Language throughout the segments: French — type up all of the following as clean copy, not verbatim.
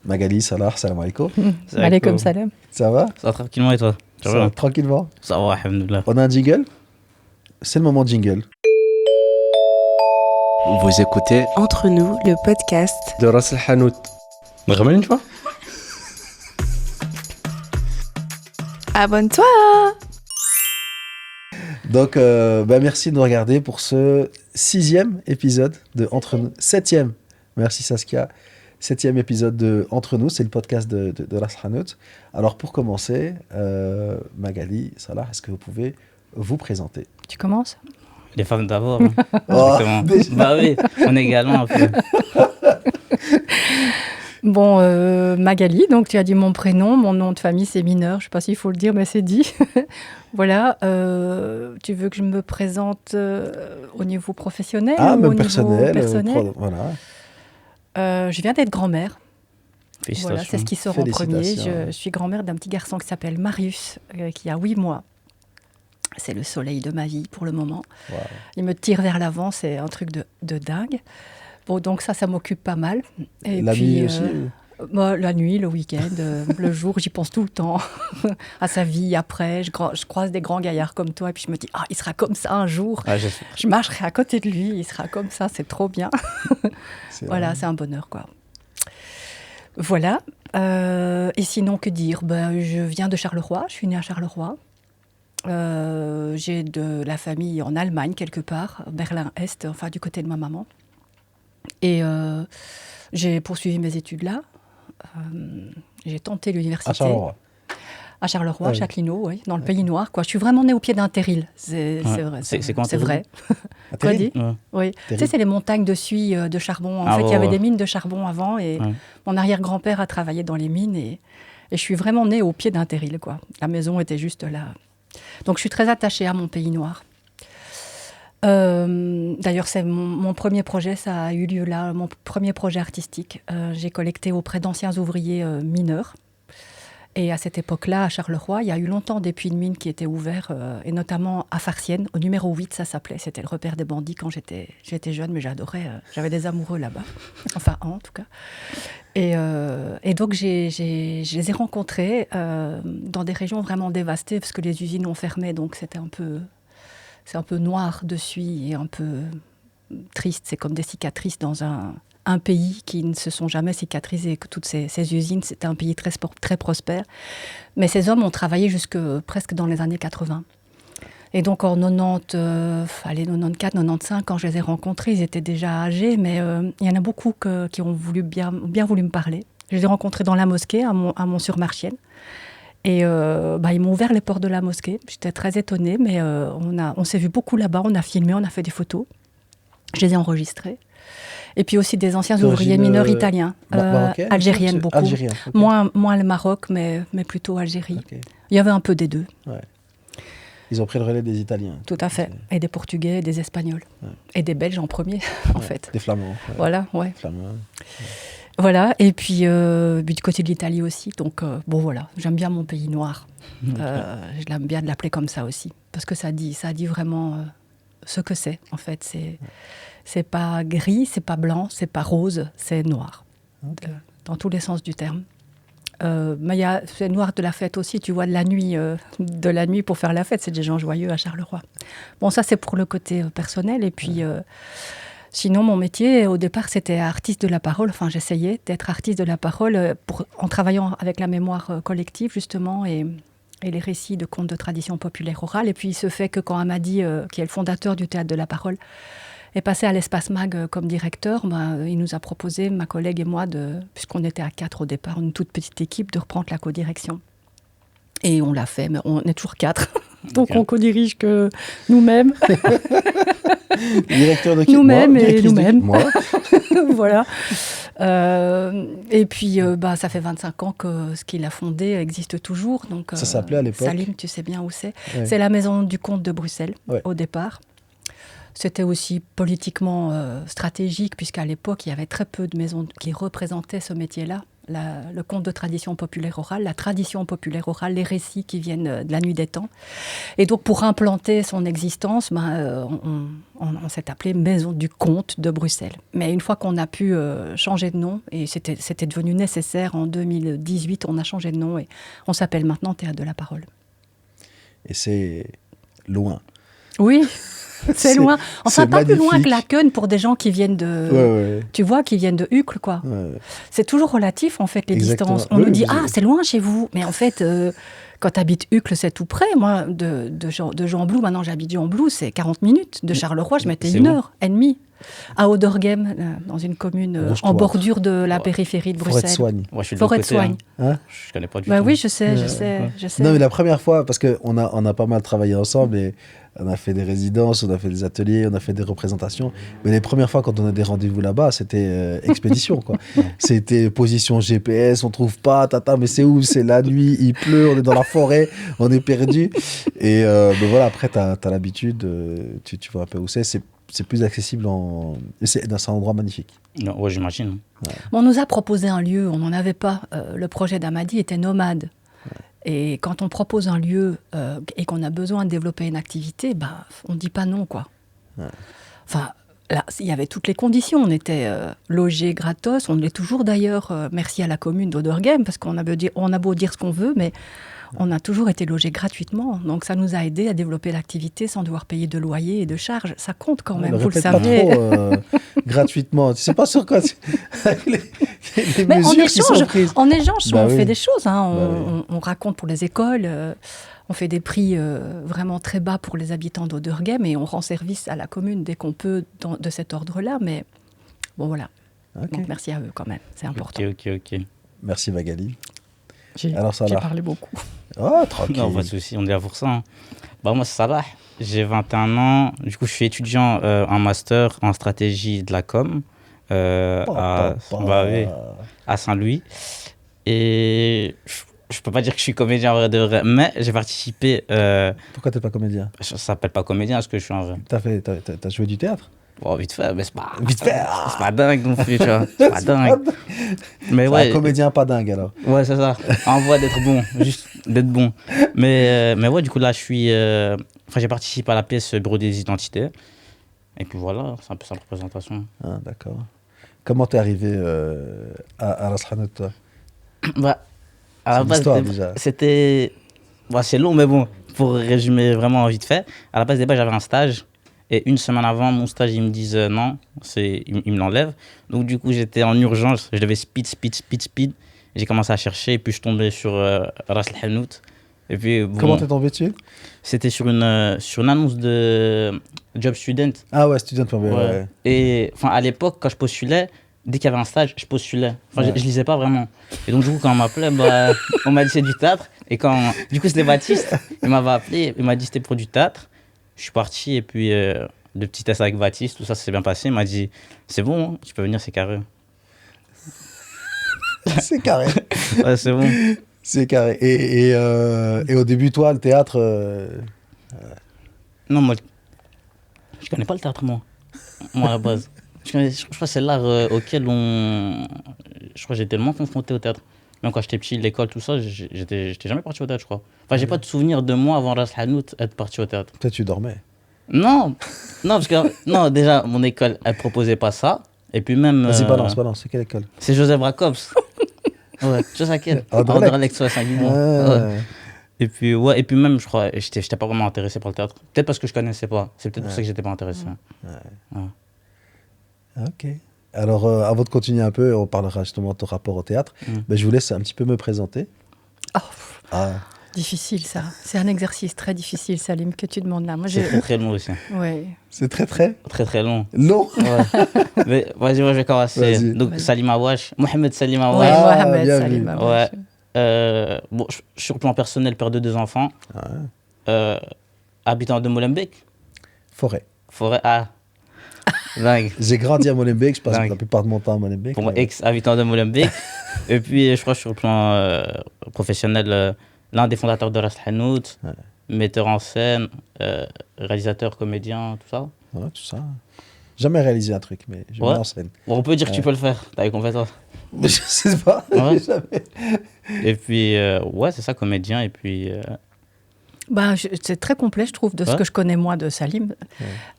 Magali, Salah, salam alaikum. Alaikum salam. Ça va? Ça va tranquillement et toi? Ça va tranquillement. Ça va, alhamdoulilah. On a un jingle? C'est le moment jingle. Vous écoutez Entre nous, le podcast de Ras El Hanout. Ramène une fois? Abonne-toi. Donc, merci de nous regarder pour ce 6e épisode de Entre nous. 7e. Merci Saskia. 7e épisode de Entre nous, c'est le podcast de Ras El Hanout. Alors, pour commencer, Magali, Salah, est-ce que vous pouvez vous présenter? Tu commences? Les femmes d'abord. Hein. Oh, bah oui, on est également un peu. Bon, Magali, donc tu as dit mon prénom, mon nom de famille c'est Mineur, je ne sais pas s'il faut le dire, mais c'est dit. Voilà, tu veux que je me présente au niveau professionnel ou même au personnel, niveau personnel? Voilà. Je viens d'être grand-mère. Félicitations. Voilà, c'est ce qui sort en premier. Félicitations. Je suis grand-mère d'un petit garçon qui s'appelle Marius, qui a 8 mois. C'est le soleil de ma vie pour le moment. Wow. Il me tire vers l'avant, c'est un truc de dingue. Bon, donc ça m'occupe pas mal. Et la puis, nuit aussi la nuit, le week-end, le jour, j'y pense tout le temps. À sa vie, après. Je croise des grands gaillards comme toi et puis je me dis, il sera comme ça un jour. Ah, je marcherai à côté de lui, il sera comme ça, c'est trop bien. Voilà, c'est un bonheur, quoi. Voilà. Et sinon, que dire? Je viens de Charleroi, je suis née à Charleroi. J'ai de la famille en Allemagne, quelque part, Berlin-Est, enfin du côté de ma maman. Et j'ai poursuivi mes études là. J'ai tenté l'université. À Charleroi. À Charleroi, Ah à oui. Châtellinault, oui, dans le Pays Noir, quoi. Je suis vraiment née au pied d'un terril. C'est vrai. C'est quoi un C'est terril? vrai. Ah, Quoi terrible. dit? Ouais. Oui. Tu sais, c'est les montagnes de suie de charbon. En fait, il y avait des mines de charbon avant et mon arrière-grand-père a travaillé dans les mines et je suis vraiment née au pied d'un terril, quoi. La maison était juste là. Donc, je suis très attachée à mon Pays Noir. D'ailleurs, c'est mon premier projet, ça a eu lieu là, mon premier projet artistique. J'ai collecté auprès d'anciens ouvriers mineurs. Et à cette époque-là, à Charleroi, il y a eu longtemps des puits de mines qui étaient ouverts, et notamment à Farciennes, au numéro 8, ça s'appelait. C'était le repère des bandits quand j'étais jeune, mais j'adorais. J'avais des amoureux là-bas. Enfin, en tout cas. Et donc, je les ai rencontrés dans des régions vraiment dévastées, parce que les usines ont fermé, donc c'est un peu noir de suie et un peu triste. C'est comme des cicatrices dans un pays qui ne se sont jamais cicatrisés. Toutes ces usines, c'était un pays très prospère. Mais ces hommes ont travaillé jusque presque dans les années 80. Et donc en 94, 95, quand je les ai rencontrés, ils étaient déjà âgés, mais il y en a beaucoup qui ont bien voulu me parler. Je les ai rencontrés dans la mosquée, à Mont-sur-Marchienne. Et ils m'ont ouvert les portes de la mosquée. J'étais très étonnée, mais on s'est vu beaucoup là-bas, on a filmé, on a fait des photos. Je les ai enregistrées. Et puis aussi des anciens ouvriers mineurs italiens, algériennes beaucoup. Algérien, okay. Moins le Maroc, mais plutôt Algérie. Okay. Il y avait un peu des deux. Ouais. Ils ont pris le relais des Italiens. Tout à fait. Et des Portugais, et des Espagnols. Ouais. Et des Belges en premier, en fait. Des Flamands. Ouais. Voilà, ouais. Flamands. Ouais. Voilà, et puis du côté de l'Italie aussi. Donc, voilà, j'aime bien mon Pays Noir. Je l'aime bien de l'appeler comme ça aussi. Parce que ça dit vraiment ce que c'est, en fait. C'est pas gris, c'est pas blanc, c'est pas rose, c'est noir. Okay. Dans tous les sens du terme. Mais c'est noir de la fête aussi, tu vois, de la nuit pour faire la fête. C'est des gens joyeux à Charleroi. Bon, ça, c'est pour le côté personnel. Et puis... Sinon, mon métier, au départ, c'était artiste de la parole. Enfin, j'essayais d'être artiste de la parole en travaillant avec la mémoire collective, justement, et les récits de contes de tradition populaire orale. Et puis, il se fait que quand Amadi, qui est le fondateur du Théâtre de la Parole, est passé à l'Espace Mag comme directeur, il nous a proposé, ma collègue et moi, puisqu'on était à 4 au départ, une toute petite équipe, de reprendre la codirection. Et on l'a fait, mais on est toujours 4. Donc, on co-dirige que nous-mêmes. Directeur de qui? Nous-mêmes et nous-mêmes. Moi. Voilà. Et puis, ça fait 25 ans que ce qu'il a fondé existe toujours. Donc, ça s'appelait à l'époque? Salim, tu sais bien où c'est. Ouais. C'est la maison du comte de Bruxelles, au départ. C'était aussi politiquement stratégique, puisqu'à l'époque, il y avait très peu de maisons qui représentaient ce métier-là. le conte de tradition populaire orale, la tradition populaire orale, les récits qui viennent de la nuit des temps. Et donc, pour implanter son existence, on s'est appelé Maison du Conte de Bruxelles. Mais une fois qu'on a pu changer de nom, et c'était devenu nécessaire en 2018, on a changé de nom et on s'appelle maintenant Théâtre de la Parole. Et c'est loin. Oui, c'est loin. Enfin, c'est pas plus loin magnifique. que Laken pour des gens qui viennent de... Ouais. Tu vois, qui viennent de Uccle, quoi. Ouais. C'est toujours relatif, en fait, les Exactement. distances. On Oui, nous dit, vous avez- c'est loin chez vous. Mais en fait, quand tu habites Uccle, c'est tout près. Moi, de Jean-Blou, maintenant j'habite Jean-Blou, c'est 40 minutes. De Charleroi, je mettais C'est 1h30. À Auderghem, dans une commune en Roche-Cloître. bordure de la Ouais. périphérie de Forêt de Bruxelles. Soigne. Moi, je suis de Forêt de l'autre côté, Soigne. Hein Je connais pas du Bah tout. oui, je sais. Non, mais la première fois, parce qu'on on a pas mal travaillé ensemble et on a fait des résidences, on a fait des ateliers, on a fait des représentations. Mais les premières fois, quand on a des rendez-vous là-bas, c'était expédition, quoi. C'était position GPS, on trouve pas, tata, mais c'est où? C'est la nuit, il pleut, on est dans la forêt, on est perdu. Et ben voilà, après, t'as l'habitude, tu vois un peu où c'est plus accessible c'est un endroit magnifique. Non, ouais, j'imagine. On nous a proposé un lieu, on n'en avait pas. Le projet d'Amadi était nomade. Et quand on propose un lieu et qu'on a besoin de développer une activité, on ne dit pas non, quoi. Enfin, là, il y avait toutes les conditions. On était logés gratos, on l'est toujours d'ailleurs, merci à la commune d'Auderghem, parce qu'on a beau dire ce qu'on veut, mais on a toujours été logés gratuitement. Donc ça nous a aidés à développer l'activité sans devoir payer de loyer et de charges. Ça compte quand même, Ne vous le répète savez. pas trop gratuitement. Tu sais pas sur quoi les Mais en mesures qui sont échange, prises. en échange, Bah on oui. fait des choses. Hein. Bah oui. On raconte pour les écoles, on fait des prix vraiment très bas pour les habitants d'Auderghem et on rend service à la commune dès qu'on peut de cet ordre-là. Mais bon, voilà. Ok. Donc merci à eux quand même, c'est important. Ok. Merci Magali. J'ai Alors, Salah. parlé beaucoup. Oh, tranquille. Non, pas de souci, on est là pour ça. Hein. Bah, moi, c'est Salah, j'ai 21 ans. Du coup, je suis étudiant en master en stratégie de la com à Saint-Louis. Et je peux pas dire que je suis comédien en vrai de vrai, mais j'ai participé. Pourquoi t'es pas comédien? Ça s'appelle pas comédien, parce que je suis en vrai. T'as joué du théâtre? Bon, vite fait, mais c'est pas. Vite fait, C'est pas dingue non plus, tu vois. C'est pas dingue. Mais C'est ouais. un comédien pas dingue alors. Ouais, c'est ça. En voie d'être bon, juste d'être bon. Mais ouais, du coup, là, je suis. Enfin, j'ai participé à la pièce Bureau des identités. Et puis voilà, c'est un peu ça la représentation. Ah, d'accord. Comment t'es arrivé à Ras Hanout, toi? Bah, à C'est la base, l'histoire, déjà. c'était. Bon, c'est long, mais bon, pour résumer vraiment vite fait, à la base des bases, j'avais un stage. Et une semaine avant mon stage, ils me disent non, ils me l'enlèvent. Donc, du coup, j'étais en urgence. Je devais speed. J'ai commencé à chercher, et puis je tombais sur Ras Hanout. Et puis, bon, Comment t'es tombé dessus? c'était sur une annonce de Job Student. Ah ouais, student. Ouais. Et enfin, à l'époque, quand je postulais, dès qu'il y avait un stage, je postulais. Enfin, Ouais. je lisais pas vraiment. Et donc, du coup, quand on m'appelait, on m'a dit c'est du théâtre. Et du coup, c'était Baptiste. Il m'avait appelé, il m'a dit c'était pour du théâtre. Je suis parti et puis de petits tests avec Baptiste, tout ça, ça s'est bien passé. Il m'a dit c'est bon, hein, tu peux venir, c'est carré. C'est carré. Ouais, c'est bon. C'est carré. Et au début, toi, le théâtre. Non, moi, je connais pas le théâtre, moi à la base. Je crois que c'est l'art auquel je crois que j'étais le moins confronté au théâtre. Même quand j'étais petit, l'école, tout ça, j'étais jamais parti au théâtre, je crois. Enfin, j'ai pas de souvenir de moi avant Ras Hanout être parti au théâtre. Toi, tu dormais. Non, parce que non, déjà, mon école, elle proposait pas ça. Et puis même. Vas-y, balance. C'est quelle école? C'est Joseph Jacobs. Ouais, tu sais à quel Anderlecht. Anderlecht, ouais, Saint-Guidon. Ah. Ouais. Et puis même, je crois, j'étais pas vraiment intéressé par le théâtre. Peut-être parce que je connaissais pas. C'est peut-être pour ça que j'étais pas intéressé. Ok. Alors, avant de continuer un peu, on parlera justement de ton rapport au théâtre. Ben, je vous laisse un petit peu me présenter. Oh, Ah. difficile ça. C'est un exercice très difficile, Salim, que tu demandes là. Moi, C'est très très long aussi. Ouais. C'est très très Très très long. long. Ouais. Mais vas-y, moi je vais commencer. Vas-y. Donc Vas-y. Salim Awash, Mohamed Salim Ouais, Awash. Ah, Mohamed bien Salim vu. Awash. Ouais. Bon, sur le plan personnel, père de 2 enfants. Habitant de Molenbeek. Forêt. Forêt A. Dingue. J'ai grandi à Molenbeek, je passe Dingue. la plupart de mon temps à Molenbeek. Pour moi, mais- ex-habitant de Molenbeek. Et puis, je crois, sur le plan professionnel, l'un des fondateurs de Ras Hanout, metteur en scène, réalisateur, comédien, tout ça. Ouais, tout ça. Jamais réalisé un truc, mais je Ouais. mets en scène. Bon, on peut dire que tu peux le faire, t'as les compétences. Mais je sais pas. Ouais. Jamais. Et puis, ouais, c'est ça, comédien. Et puis, C'est très complet, je trouve, de ce Ouais. que je connais moi de Salim.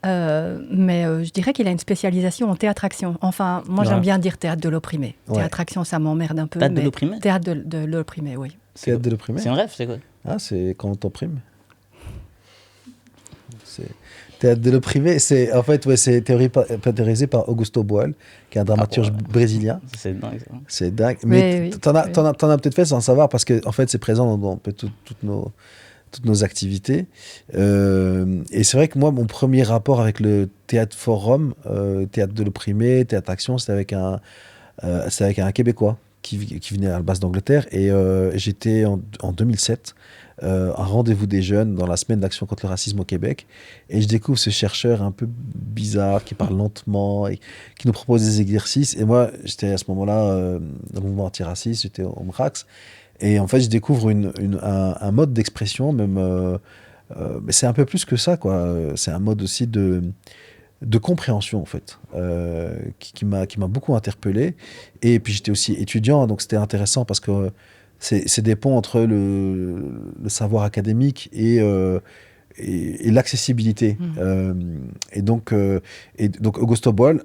Mais je dirais qu'il a une spécialisation en théâtre-action. Enfin, moi, Ouais. j'aime bien dire théâtre de l'opprimé. Ouais. Théâtre-action, ça m'emmerde un peu. théâtre de mais l'opprimé. Théâtre de l'opprimé, oui. Théâtre de l'opprimé. C'est un rêve, c'est quoi? Ah, c'est quand on t'opprime. C'est théâtre de l'opprimé. C'est en fait, ouais, c'est théorisé par Augusto Boal, qui est un dramaturge ouais. brésilien. C'est dingue, ça. C'est dingue. Mais Oui, t'en as, oui. t'en as peut-être fait sans savoir parce que en fait, c'est présent dans un peu toutes nos activités. Et c'est vrai que moi, mon premier rapport avec le théâtre forum, théâtre de l'opprimé, théâtre action, c'était avec un Québécois qui venait à la base d'Angleterre. Et j'étais en 2007 un rendez-vous des jeunes dans la semaine d'action contre le racisme au Québec. Et je découvre ce chercheur un peu bizarre qui parle lentement et qui nous propose des exercices. Et moi, j'étais à ce moment-là dans le mouvement antiraciste, j'étais au MRAX. Et en fait, je découvre un mode d'expression, même. Mais c'est un peu plus que ça, quoi. C'est un mode aussi de compréhension, en fait, qui m'a beaucoup interpellé. Et puis, j'étais aussi étudiant, donc c'était intéressant parce que c'est des ponts entre le savoir académique et l'accessibilité. Et donc, Augusto Boal,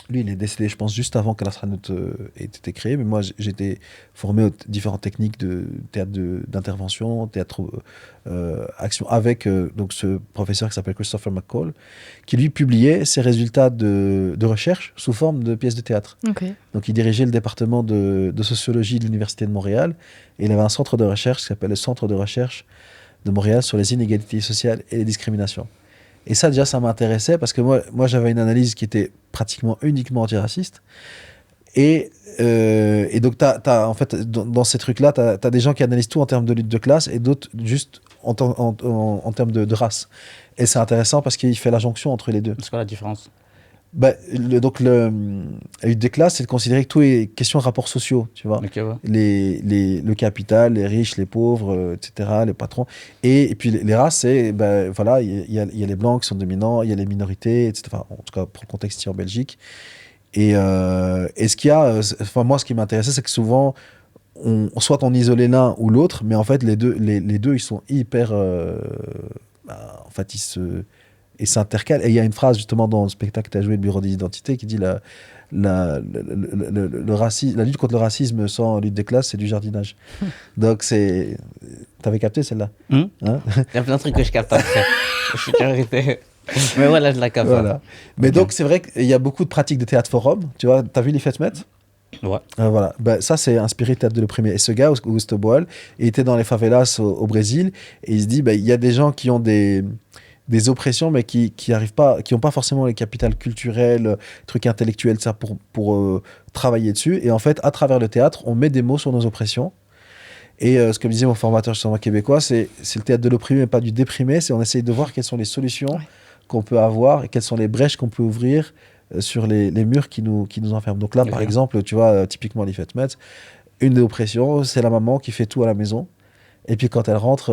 lui, il est décédé, je pense, juste avant que l'Astronaute ait été créé. Mais moi, j'étais formé aux différentes techniques de théâtre d'intervention, théâtre action, avec donc ce professeur qui s'appelle Christopher McCall, qui lui publiait ses résultats de recherche sous forme de pièces de théâtre. Ok. Donc, il dirigeait le département de sociologie de l'Université de Montréal. Et il avait un centre de recherche qui s'appelle le Centre de recherche de Montréal sur les inégalités sociales et les discriminations. Et ça, déjà, ça m'intéressait parce que moi j'avais une analyse qui était pratiquement uniquement antiraciste. Et donc, en fait, dans ces trucs-là, tu as des gens qui analysent tout en termes de lutte de classe et d'autres juste en termes de race. Et c'est intéressant parce qu'il fait la jonction entre les deux. C'est quoi la différence? La lutte des classes, c'est de considérer que tout est question de rapports sociaux, tu vois. Ok, ouais. Le capital, les riches, les pauvres, etc., les patrons. Et puis les races, c'est, voilà, il y a les blancs qui sont dominants, il y a les minorités, etc. Enfin, en tout cas, pour le contexte ici en Belgique. Et ce qu'il y a, moi, ce qui m'intéressait, c'est que souvent, soit on isolait l'un ou l'autre, mais en fait, les deux, ils sont hyper. En fait, ils s'intercalent. Et il y a une phrase, justement, dans le spectacle que tu as joué, le Bureau des identités, qui dit la lutte contre le racisme sans lutte des classes, c'est du jardinage. Donc, c'est. T'avais capté celle-là? Hein? Hein? Il y a plein de trucs que je capte après. Je suis carité. Mais voilà, je la capte. Voilà. Mais Ok. donc, c'est vrai qu'il y a beaucoup de pratiques de théâtre forum. Tu vois, t'as vu les fêtes Met? Ouais. Voilà, ça c'est inspiré de théâtre de l'opprimé. Et ce gars, Augusto Boal, il était dans les favelas au Brésil et il se dit, il y a des gens qui ont des oppressions mais qui arrivent pas, qui n'ont pas forcément les capitales culturelles, trucs intellectuels, ça pour travailler dessus. Et en fait, à travers le théâtre, on met des mots sur nos oppressions. Et ce que me disait mon formateur justement québécois, c'est le théâtre de l'opprimé, mais pas du déprimé. C'est on essaye de voir quelles sont les solutions qu'on peut avoir et quelles sont les brèches qu'on peut ouvrir sur les murs qui nous enferment. Donc là, par exemple, tu vois, typiquement les fêtes Metz, une des oppressions, c'est la maman qui fait tout à la maison. Et puis quand elle rentre,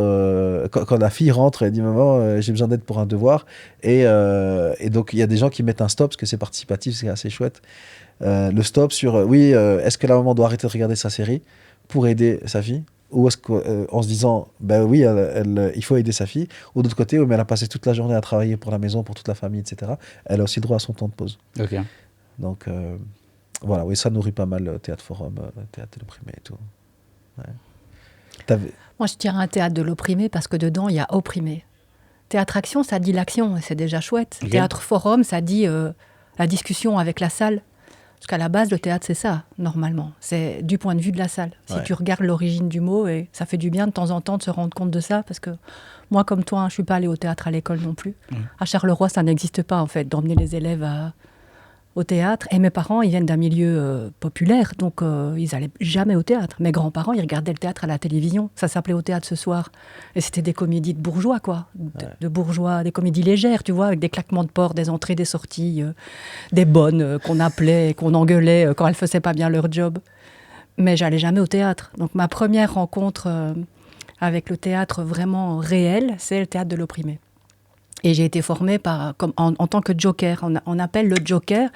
quand la fille rentre, elle dit « Maman, j'ai besoin d'aide pour un devoir ». Et donc, il y a des gens qui mettent un stop, parce que c'est participatif, c'est assez chouette. Le stop sur « Oui, est-ce que la maman doit arrêter de regarder sa série pour aider sa fille ?» Ou est-ce qu'en se disant « Oui, il faut aider sa fille ». Ou d'autre côté, mais elle a passé toute la journée à travailler pour la maison, pour toute la famille, etc. Elle a aussi le droit à son temps de pause. Ok. Donc, voilà, oui, ça nourrit pas mal le théâtre forum, théâtre de l'opprimé et tout. Ouais. Moi, je dirais un théâtre de l'opprimé parce que dedans, il y a opprimé. Théâtre action, ça dit l'action, et c'est déjà chouette. Okay. Théâtre forum, ça dit la discussion avec la salle. Parce qu'à la base, le théâtre, c'est ça, normalement. C'est du point de vue de la salle. Si tu regardes l'origine du mot, et ça fait du bien de temps en temps de se rendre compte de ça, parce que moi, comme toi, je ne suis pas allée au théâtre à l'école non plus. À Charleroi, ça n'existe pas, en fait, d'emmener les élèves au théâtre. Et mes parents, ils viennent d'un milieu populaire, donc ils n'allaient jamais au théâtre. Mes grands-parents, ils regardaient le théâtre à la télévision. Ça s'appelait Au théâtre ce soir. Et c'était des comédies de bourgeois, quoi. De bourgeois, des comédies légères, tu vois, avec des claquements de porte, des entrées, des sorties, des bonnes qu'on appelait, qu'on engueulait quand elles ne faisaient pas bien leur job. Mais j'allais jamais au théâtre. Donc ma première rencontre avec le théâtre vraiment réel, c'est le théâtre de l'opprimé. Et j'ai été formée en tant que joker. On appelle le joker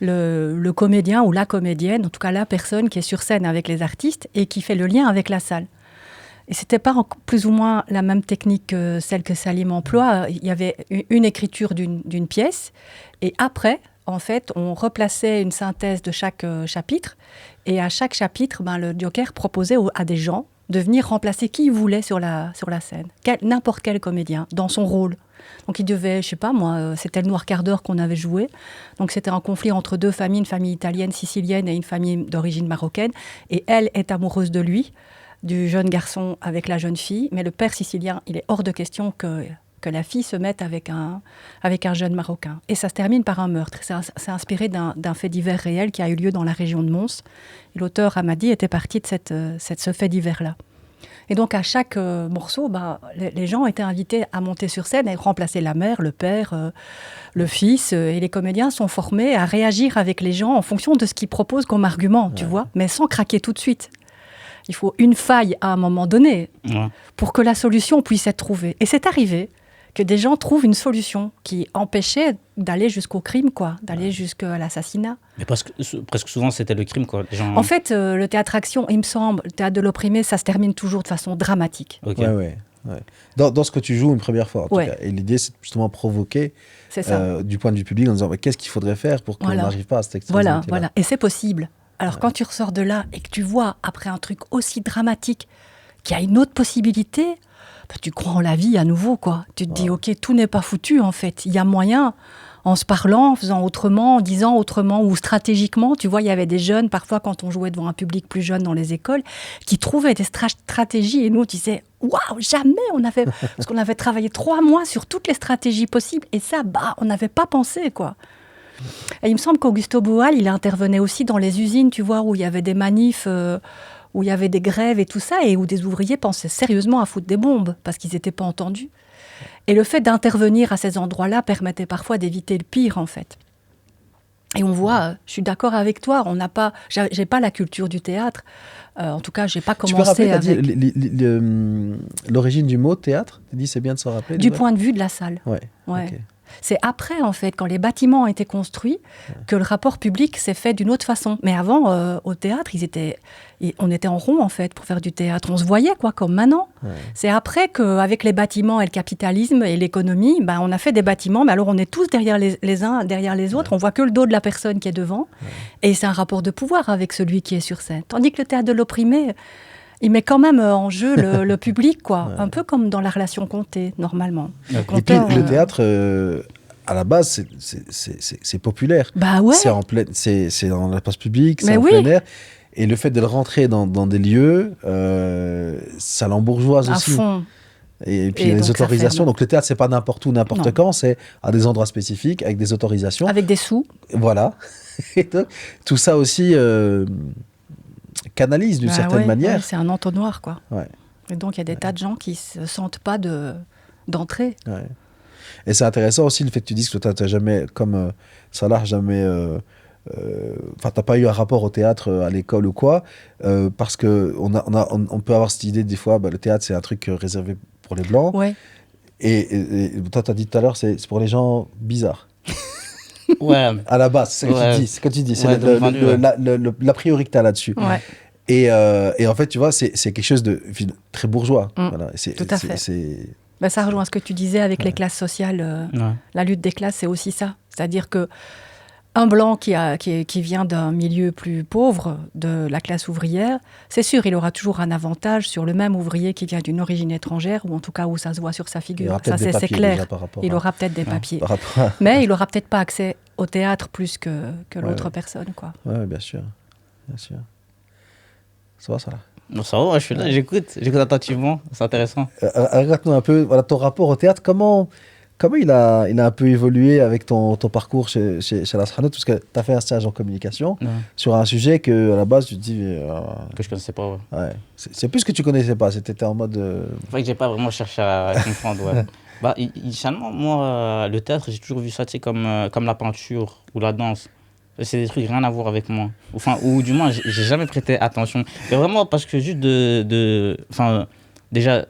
le comédien ou la comédienne, en tout cas la personne qui est sur scène avec les artistes et qui fait le lien avec la salle. Et c'était pas plus ou moins la même technique que celle que Salim emploie. Il y avait une écriture d'une pièce et après, en fait, on replaçait une synthèse de chaque chapitre et à chaque chapitre, le joker proposait à des gens de venir remplacer qui il voulait sur la scène. N'importe quel comédien, dans son rôle. Donc il devait, je sais pas moi, c'était le Noir Quart d'Heure qu'on avait joué. Donc c'était un conflit entre deux familles, une famille italienne, sicilienne et une famille d'origine marocaine. Et elle est amoureuse de lui, du jeune garçon avec la jeune fille. Mais le père sicilien, il est hors de question que la fille se mette avec un jeune Marocain. Et ça se termine par un meurtre. C'est inspiré d'un fait divers réel qui a eu lieu dans la région de Mons. Et l'auteur, Hamadi, était parti de ce fait divers-là. Et donc, à chaque morceau, les gens étaient invités à monter sur scène et remplacer la mère, le père, le fils. Et les comédiens sont formés à réagir avec les gens en fonction de ce qu'ils proposent comme argument, tu vois, mais sans craquer tout de suite. Il faut une faille à un moment donné pour que la solution puisse être trouvée. Et c'est arrivé que des gens trouvent une solution qui empêchait d'aller jusqu'au crime, d'aller jusqu'à l'assassinat. Mais presque souvent, c'était le crime, quoi. Les gens... En fait, le théâtre-action, il me semble, le théâtre de l'opprimé, ça se termine toujours de façon dramatique. Okay. Ouais. Dans ce que tu joues une première fois, en tout cas. Et l'idée, c'est justement provoquer du point de vue public en disant qu'est-ce qu'il faudrait faire pour qu'on n'arrive pas à cette extrémité-là. Voilà. Et c'est possible. Alors, quand tu ressors de là et que tu vois, après un truc aussi dramatique, qu'il y a une autre possibilité, tu crois en la vie à nouveau, quoi. Tu te dis, OK, tout n'est pas foutu, en fait. Il y a moyen, en se parlant, en faisant autrement, en disant autrement, ou stratégiquement. Tu vois, il y avait des jeunes, parfois, quand on jouait devant un public plus jeune dans les écoles, qui trouvaient des stratégies. Et nous, on disait, waouh, jamais on avait... Parce qu'on avait travaillé 3 mois sur toutes les stratégies possibles. Et ça, on n'avait pas pensé, quoi. Et il me semble qu'Augusto Boal, il intervenait aussi dans les usines, tu vois, où il y avait des manifs... où il y avait des grèves et tout ça, et où des ouvriers pensaient sérieusement à foutre des bombes, parce qu'ils n'étaient pas entendus. Et le fait d'intervenir à ces endroits-là permettait parfois d'éviter le pire, en fait. Et on voit, je suis d'accord avec toi, j'ai pas la culture du théâtre, en tout cas, j'ai pas commencé avec... Tu peux rappeler, avec... l'origine du mot théâtre ? Tu dis, c'est bien de s'en rappeler. Du point de vue de la salle. Ouais. Okay. C'est après, en fait, quand les bâtiments ont été construits, que le rapport public s'est fait d'une autre façon. Mais avant, au théâtre, on était en rond, en fait, pour faire du théâtre. On se voyait, comme maintenant. Ouais. C'est après qu'avec les bâtiments et le capitalisme et l'économie, on a fait des bâtiments, mais alors on est tous derrière les uns, derrière les autres. On voit que le dos de la personne qui est devant. Et c'est un rapport de pouvoir avec celui qui est sur scène. Tandis que le théâtre de l'opprimé... il met quand même en jeu le public, un peu comme dans la relation comptée, normalement. Et puis, le théâtre, à la base, c'est populaire. C'est dans l'espace public, c'est en plein air. Et le fait de le rentrer dans des lieux, ça l'embourgeoise aussi. À fond. Et puis, il y a des autorisations. Donc, le théâtre, c'est pas n'importe où, n'importe quand. C'est à des endroits spécifiques, avec des autorisations. Avec des sous. Voilà. Et donc, tout ça aussi... canalise d'une certaine manière. Ouais, c'est un entonnoir, quoi. Ouais. Et donc, il y a des tas de gens qui ne se sentent pas d'entrer. Ouais. Et c'est intéressant aussi le fait que tu dises que tu n'as jamais, comme Salah, jamais... tu n'as pas eu un rapport au théâtre à l'école ou quoi, parce qu'on peut avoir cette idée des fois, le théâtre, c'est un truc réservé pour les Blancs. Ouais. Et toi, tu as dit tout à l'heure, c'est pour les gens bizarres. Ouais. À la base, c'est ce que tu dis. C'est la priori que tu as là-dessus. Ouais. Et en fait, tu vois, c'est quelque chose de très bourgeois. Voilà. Tout à fait. Ça rejoint ce que tu disais avec les classes sociales. La lutte des classes, c'est aussi ça. C'est-à-dire que un blanc qui vient d'un milieu plus pauvre, de la classe ouvrière, c'est sûr, il aura toujours un avantage sur le même ouvrier qui vient d'une origine étrangère, ou en tout cas où ça se voit sur sa figure. Ça, c'est clair. Il aura peut-être des papiers. Mais il n'aura peut-être pas accès au théâtre plus que l'autre personne, quoi. Oui, bien sûr. Ça va, ça là? Non, ça va, je suis là, j'écoute attentivement, c'est intéressant. Raconte-nous un peu ton rapport au théâtre. Comment il a un peu évolué avec ton parcours chez Las Hanout, parce que tu as fait un stage en communication sur un sujet que à la base tu te dis que je connaissais pas. Ouais. C'est plus que tu connaissais pas, c'était en mode c'est vrai que j'ai pas vraiment cherché à comprendre. Initialement, moi le théâtre, j'ai toujours vu ça comme la peinture ou la danse. C'est des trucs rien à voir avec moi. Ou du moins j'ai jamais prêté attention. Mais vraiment parce que juste déjà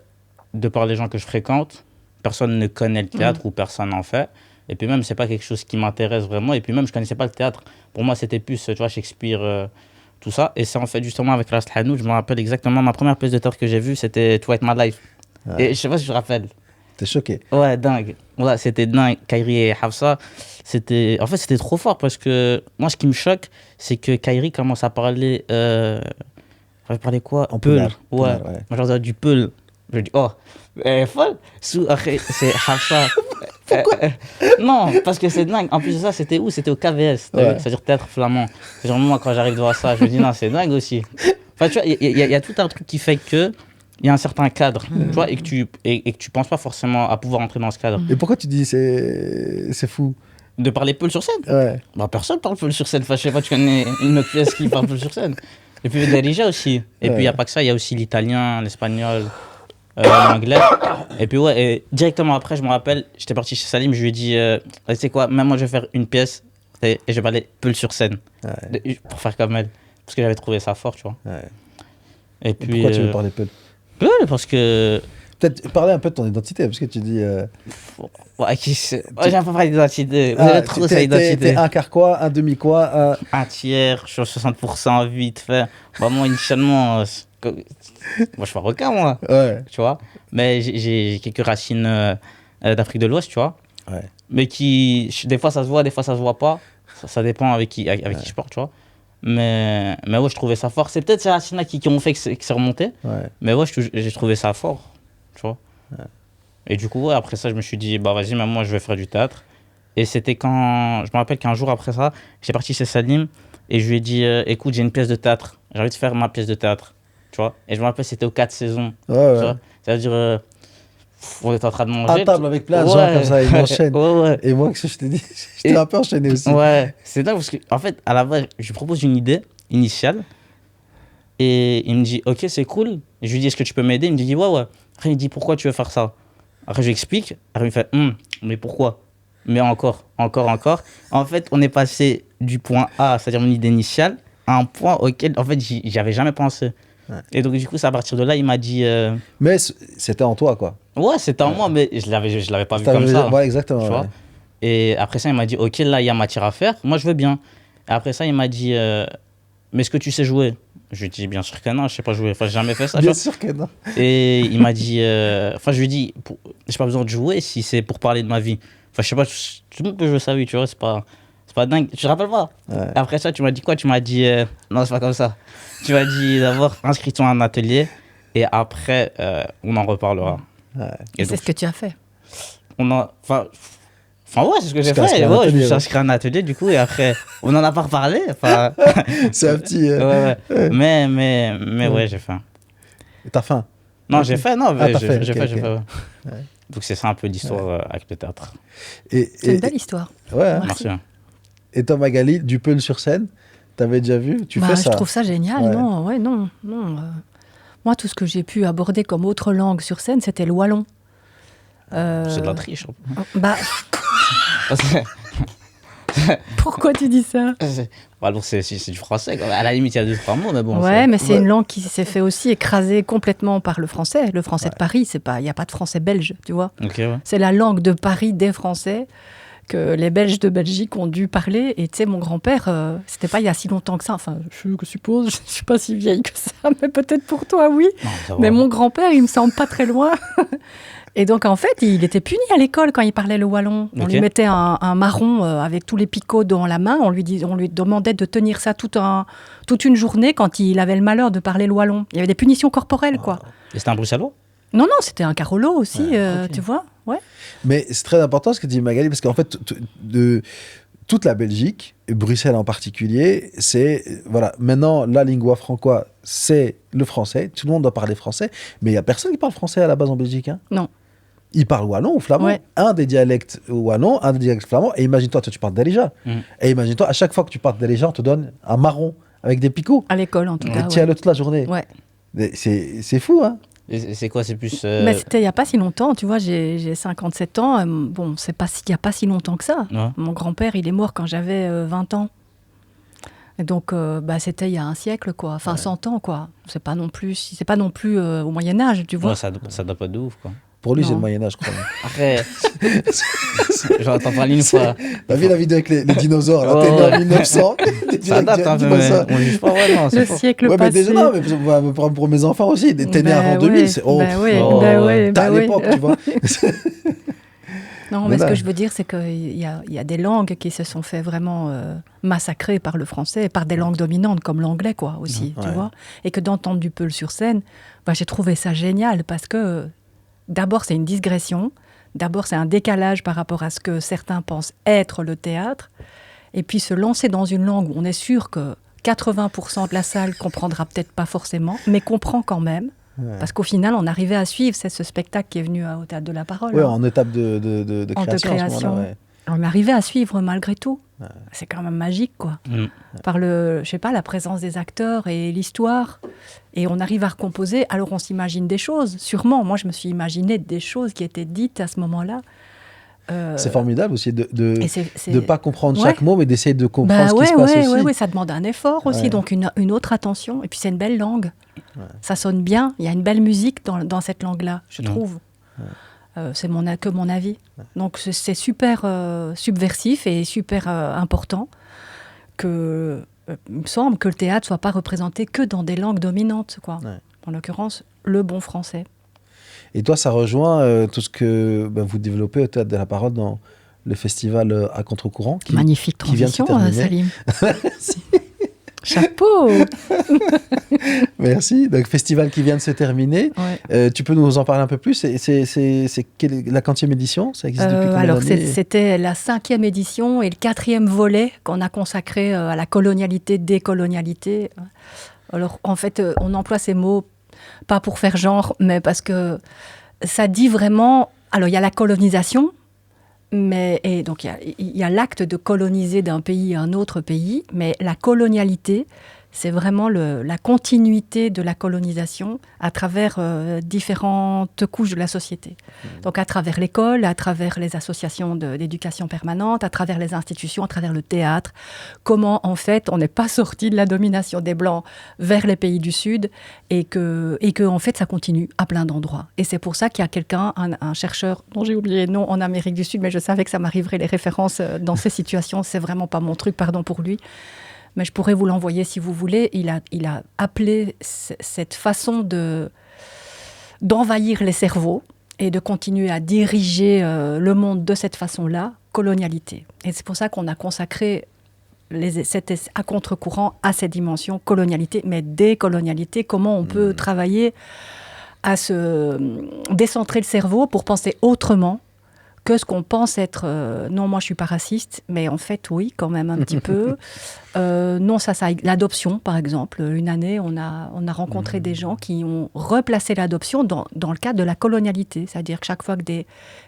de par les gens que je fréquente, personne ne connaît le théâtre ou personne n'en fait. Et puis même, c'est pas quelque chose qui m'intéresse vraiment. Et puis même, je connaissais pas le théâtre. Pour moi, c'était plus, tu vois, Shakespeare, tout ça. Et c'est en fait justement avec Ras Al Hanout, je me rappelle exactement, ma première pièce de théâtre que j'ai vue, c'était To Write My Life. Ouais. Et je sais pas si je me rappelle. T'es choqué. Ouais, dingue. Ouais, c'était dingue. Kairi et Hafsa, en fait, c'était trop fort parce que moi, ce qui me choque, c'est que Kairi commence à parler. Elle parlait quoi? En Peul. poulard. Ouais. Poulard, ouais. Moi, j'entends du peul. Je dis, oh, elle est folle. Après, c'est Hafsa. Pourquoi non, parce que c'est dingue. En plus de ça, c'était où? C'était au KVS. Ouais. C'est-à-dire théâtre flamand. Genre, moi, quand j'arrive devant ça, je me dis, non, c'est dingue aussi. Enfin, tu vois, il y a tout un truc qui fait que. Il y a un certain cadre, tu vois, et que tu penses pas forcément à pouvoir entrer dans ce cadre. Et pourquoi tu dis c'est fou? De parler Peul sur scène? Ouais. Bah, personne parle Peul sur scène. Enfin, je sais pas, tu connais une autre pièce qui parle Peul sur scène. Et puis Darija aussi. Et puis il n'y a pas que ça, il y a aussi l'italien, l'espagnol, l'anglais. Et puis ouais, et directement après, je me rappelle, j'étais parti chez Salim, je lui ai dit, tu sais quoi, même moi je vais faire une pièce et je vais parler Peul sur scène. Ouais. Pour faire comme elle. Parce que j'avais trouvé ça fort, tu vois. Ouais. Et Et puis. pourquoi tu veux parler Peul? Peul, parce que. Peut-être parler un peu de ton identité, parce que tu dis. Ouais, j'aime pas parler d'identité. Vous Ah, avez trop ça, identité. T'es un quart quoi, un demi quoi, Un tiers, je suis à 60% vite fait. Bah, moi, initialement, moi, je suis marocain, moi, Ouais. tu vois. Mais j'ai quelques racines d'Afrique de l'Ouest, tu vois. Ouais. Mais des fois, ça se voit, des fois, ça se voit pas. Ça dépend avec qui je porte, tu vois. Mais ouais, je trouvais ça fort. C'est peut-être ces racines-là qui ont fait que c'est remonté. Ouais. Mais ouais, j'ai trouvé ça fort, tu vois. Ouais. Et du coup, ouais, après ça, je me suis dit, bah vas-y, même moi, je vais faire du théâtre. Et c'était quand, je me rappelle qu'un jour après ça, j'étais parti chez Salim et je lui ai dit, écoute, j'ai une pièce de théâtre. J'ai envie de faire ma pièce de théâtre, tu vois. Et je me rappelle, c'était aux 4 saisons. Ouais, Tu ouais. vois. C'est-à-dire, on était en train de manger. À table avec plein de Ouais. gens comme ça, ils m'enchaînent. Ouais. Et moi, qu'est-ce que je t'ai dit? J'étais un peu enchaîné aussi. Ouais, c'est dingue parce qu'en fait, à la base, je lui propose une idée initiale et il me dit, ok, c'est cool. Et je lui dis, est-ce que tu peux m'aider? Il me dit, ouais. Après, il me dit, pourquoi tu veux faire ça? Après, je lui explique. Après, il me fait, mais pourquoi? Mais encore. En fait, on est passé du point A, c'est-à-dire mon idée initiale, à un point auquel, en fait, j'y avais jamais pensé. Ouais. Et donc, du coup, c'est à partir de là, il m'a dit, Mais c'était en toi, quoi. ouais, c'était en moi, mais je l'avais pas vu comme ça. Ouais, exactement. Tu vois. Ouais. Et après ça, il m'a dit, ok, là, il y a matière à faire. Moi, je veux bien. Et après ça, il m'a dit, mais est-ce que tu sais jouer? Je lui ai dit, bien sûr que non, je sais pas jouer. Enfin, j'ai jamais fait ça. Bien sûr que non. Et il m'a dit, enfin, je lui ai dit, j'ai pas besoin de jouer si c'est pour parler de ma vie. Enfin, je sais pas, tout le monde peut jouer sa vie, tu vois, c'est pas dingue. Tu te rappelles pas? Ouais. Après ça, tu m'as dit quoi? Tu m'as dit, non, c'est pas comme ça. Tu m'as dit d'abord, inscris-toi à un atelier et après, on en reparlera. Ouais. Et donc, c'est ce que tu as fait. Enfin, ouais, c'est ce que j'ai Parce qu'à fait. ce Ouais, je me atelier, suis ouais. inscrit à un atelier, du coup, et après, on en a pas reparlé. Enfin, C'est un petit. ouais. Mais ouais, j'ai fait. T'as faim. Non, j'ai fait, non, mais t'as j'ai fait, fait, ok, j'ai ok. fait, ouais. Donc, c'est ça un peu l'histoire avec le théâtre. C'est une belle histoire. Ouais. hein. Merci. Merci. Et toi, Magali, du Peul sur scène, t'avais déjà vu? Tu fais ça? Je trouve ça génial. Ouais. Non. Moi, tout ce que j'ai pu aborder comme autre langue sur scène, c'était le wallon. C'est de la triche. Bah, pourquoi tu dis ça? Alors, c'est du français. À la limite, il y a 2-3 mots, mais bon. Ouais, mais c'est Ouais. une langue qui s'est fait aussi écraser complètement par le français. Le français de Paris, il n'y a pas de français belge, tu vois. Ok, ouais. C'est la langue de Paris des Français que les Belges de Belgique ont dû parler. Et tu sais, mon grand-père, c'était pas il y a si longtemps que ça. Enfin, je suppose, je suis pas si vieille que ça, mais peut-être pour toi, oui. Non, ça va. Mais mon grand-père, il me semble pas très loin. Et donc, en fait, il était puni à l'école quand il parlait le wallon. On Ok. lui mettait un marron avec tous les picots dans la main. On lui demandait de tenir ça toute une journée quand il avait le malheur de parler le wallon. Il y avait des punitions corporelles, quoi. Et c'était un bruxellois? Non, c'était un Carolo aussi, ok. tu vois. Ouais. Mais c'est très important ce que dit Magali, parce qu'en fait, de toute la Belgique, et Bruxelles en particulier, c'est, voilà, maintenant, la lingua francois, c'est le français. Tout le monde doit parler français, mais il n'y a personne qui parle français à la base en Belgique. Hein. Non. Ils parlent wallon ou flamand. Ouais. Un des dialectes wallon, un des dialectes flamands. Et imagine-toi, toi, tu parles d'Alija. Et imagine-toi, à chaque fois que tu parles d'Alija, on te donne un marron avec des picots. À l'école, en tout Et cas. tiens-le toute la journée. Ouais. Mais c'est fou, hein. Et c'est quoi? C'est plus. Mais c'était il n'y a pas si longtemps, tu vois, j'ai 57 ans. Bon, c'est pas il n'y a pas si longtemps que ça. Ouais. Mon grand-père, il est mort quand j'avais 20 ans. Et donc, c'était il y a un siècle, quoi. Enfin, 100 ans, quoi. C'est pas non plus au Moyen-Âge, tu vois. Ouais, ça doit pas de ouf, quoi. Pour lui, c'est Non. le Moyen-Âge, je crois. Après, j'en entends parler une fois. T'as vu la vidéo avec les dinosaures, là, Ouais, t'es né en ouais. 1900. Ça date, hein, dis-moi ça. mais on juge pas vraiment. Le siècle Ouais, mais passé. déjà, non, mais pour mes enfants aussi, t'es né avant 2000, c'est oh, Ben oui, oh, ben ouais. oui, t'es à ben oui. l'époque, tu vois. Non, mais ce Voilà. que je veux dire, c'est qu'il y a des langues qui se sont fait vraiment massacrer par le français, et par des langues dominantes comme l'anglais, quoi, aussi, tu Ouais. vois. Et que d'entendre du Peul sur scène, bah, j'ai trouvé ça génial parce que d'abord, c'est une digression. D'abord, c'est un décalage par rapport à ce que certains pensent être le théâtre. Et puis, se lancer dans une langue où on est sûr que 80% de la salle comprendra peut-être pas forcément, mais comprend quand même. Ouais. Parce qu'au final, on arrivait à suivre. C'est ce spectacle qui est venu au Théâtre de la Parole. Ouais, hein. en étape de En création. À ce moment-là, ouais. On arrivait à suivre malgré tout. Ouais. C'est quand même magique, quoi. Mm. Par je sais pas, la présence des acteurs et l'histoire. Et on arrive à recomposer. Alors on s'imagine des choses, sûrement. Moi, je me suis imaginé des choses qui étaient dites à ce moment-là. C'est formidable aussi de Et c'est- de pas comprendre Ouais. chaque mot, mais d'essayer de comprendre Bah ce qui ouais, se passe aussi. ouais, ça demande un effort aussi, Ouais. donc une autre attention. Et puis c'est une belle langue. Ça sonne bien. Il y a une belle musique dans cette langue-là, je trouve. C'est que mon avis. Donc c'est super subversif et super important que il me semble que le théâtre soit pas représenté que dans des langues dominantes, quoi. Ouais. En l'occurrence, le bon français. Et toi, ça rejoint tout ce que vous développez au Théâtre de la Parole dans le festival À Contre-Courant. Magnifique qui vient de se transition, terminer. Salim. Chapeau. Merci. Donc, festival qui vient de se terminer. Ouais. Tu peux nous en parler un peu plus? C'est la 40e édition? Ça existe depuis combien Alors, d'années? c'était la 5e édition et le 4e volet qu'on a consacré à la colonialité, décolonialité. Alors, en fait, on emploie ces mots pas pour faire genre, mais parce que ça dit vraiment... Alors, il y a la colonisation, et donc il y a l'acte de coloniser d'un pays à un autre pays, mais la colonialité, c'est vraiment la continuité de la colonisation à travers différentes couches de la société. Donc à travers l'école, à travers les associations d'éducation permanente, à travers les institutions, à travers le théâtre. Comment en fait on n'est pas sorti de la domination des Blancs vers les pays du Sud et que en fait ça continue à plein d'endroits. Et c'est pour ça qu'il y a quelqu'un, un chercheur dont j'ai oublié le nom en Amérique du Sud, mais je savais que ça m'arriverait les références dans ces situations. C'est vraiment pas mon truc, pardon pour lui. Mais je pourrais vous l'envoyer si vous voulez. Il a appelé cette façon d'envahir les cerveaux et de continuer à diriger le monde de cette façon-là, colonialité. Et c'est pour ça qu'on a consacré à contre-courant à cette dimension colonialité, mais décolonialité, comment on peut travailler à se décentrer le cerveau pour penser autrement que ce qu'on pense être... non, moi, je suis pas raciste, mais en fait, oui, quand même, un petit peu. Non, l'adoption, par exemple. Une année, on a rencontré des gens qui ont replacé l'adoption dans le cadre de la colonialité. C'est-à-dire que chaque fois que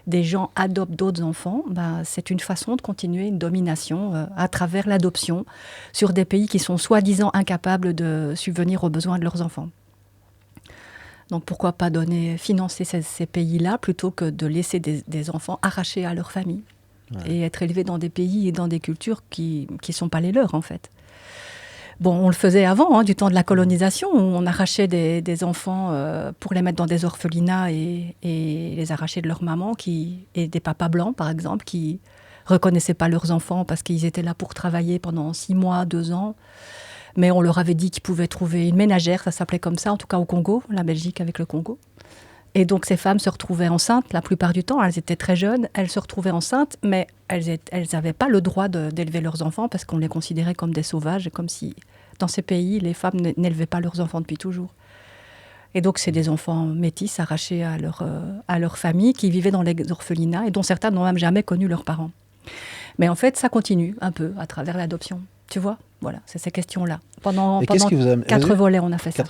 des gens adoptent d'autres enfants, c'est une façon de continuer une domination à travers l'adoption sur des pays qui sont soi-disant incapables de subvenir aux besoins de leurs enfants. Donc pourquoi pas financer ces pays-là plutôt que de laisser des enfants arrachés à leur famille et être élevés dans des pays et dans des cultures qui ne sont pas les leurs en fait. Bon, on le faisait avant, du temps de la colonisation, où on arrachait des enfants pour les mettre dans des orphelinats et les arracher de leur maman, et des papas blancs par exemple, qui reconnaissaient pas leurs enfants parce qu'ils étaient là pour travailler pendant 6 mois, 2 ans. Mais on leur avait dit qu'ils pouvaient trouver une ménagère, ça s'appelait comme ça, en tout cas au Congo, la Belgique avec le Congo. Et donc ces femmes se retrouvaient enceintes la plupart du temps, elles étaient très jeunes, elles se retrouvaient enceintes, mais elles n'avaient pas le droit d'élever leurs enfants parce qu'on les considérait comme des sauvages, comme si dans ces pays, les femmes n'élevaient pas leurs enfants depuis toujours. Et donc c'est des enfants métis arrachés à leur famille qui vivaient dans les orphelinats et dont certains n'ont même jamais connu leurs parents. Mais en fait, ça continue un peu à travers l'adoption, tu vois. Voilà, c'est ces questions-là. Pendant 4 volets, on a fait ça.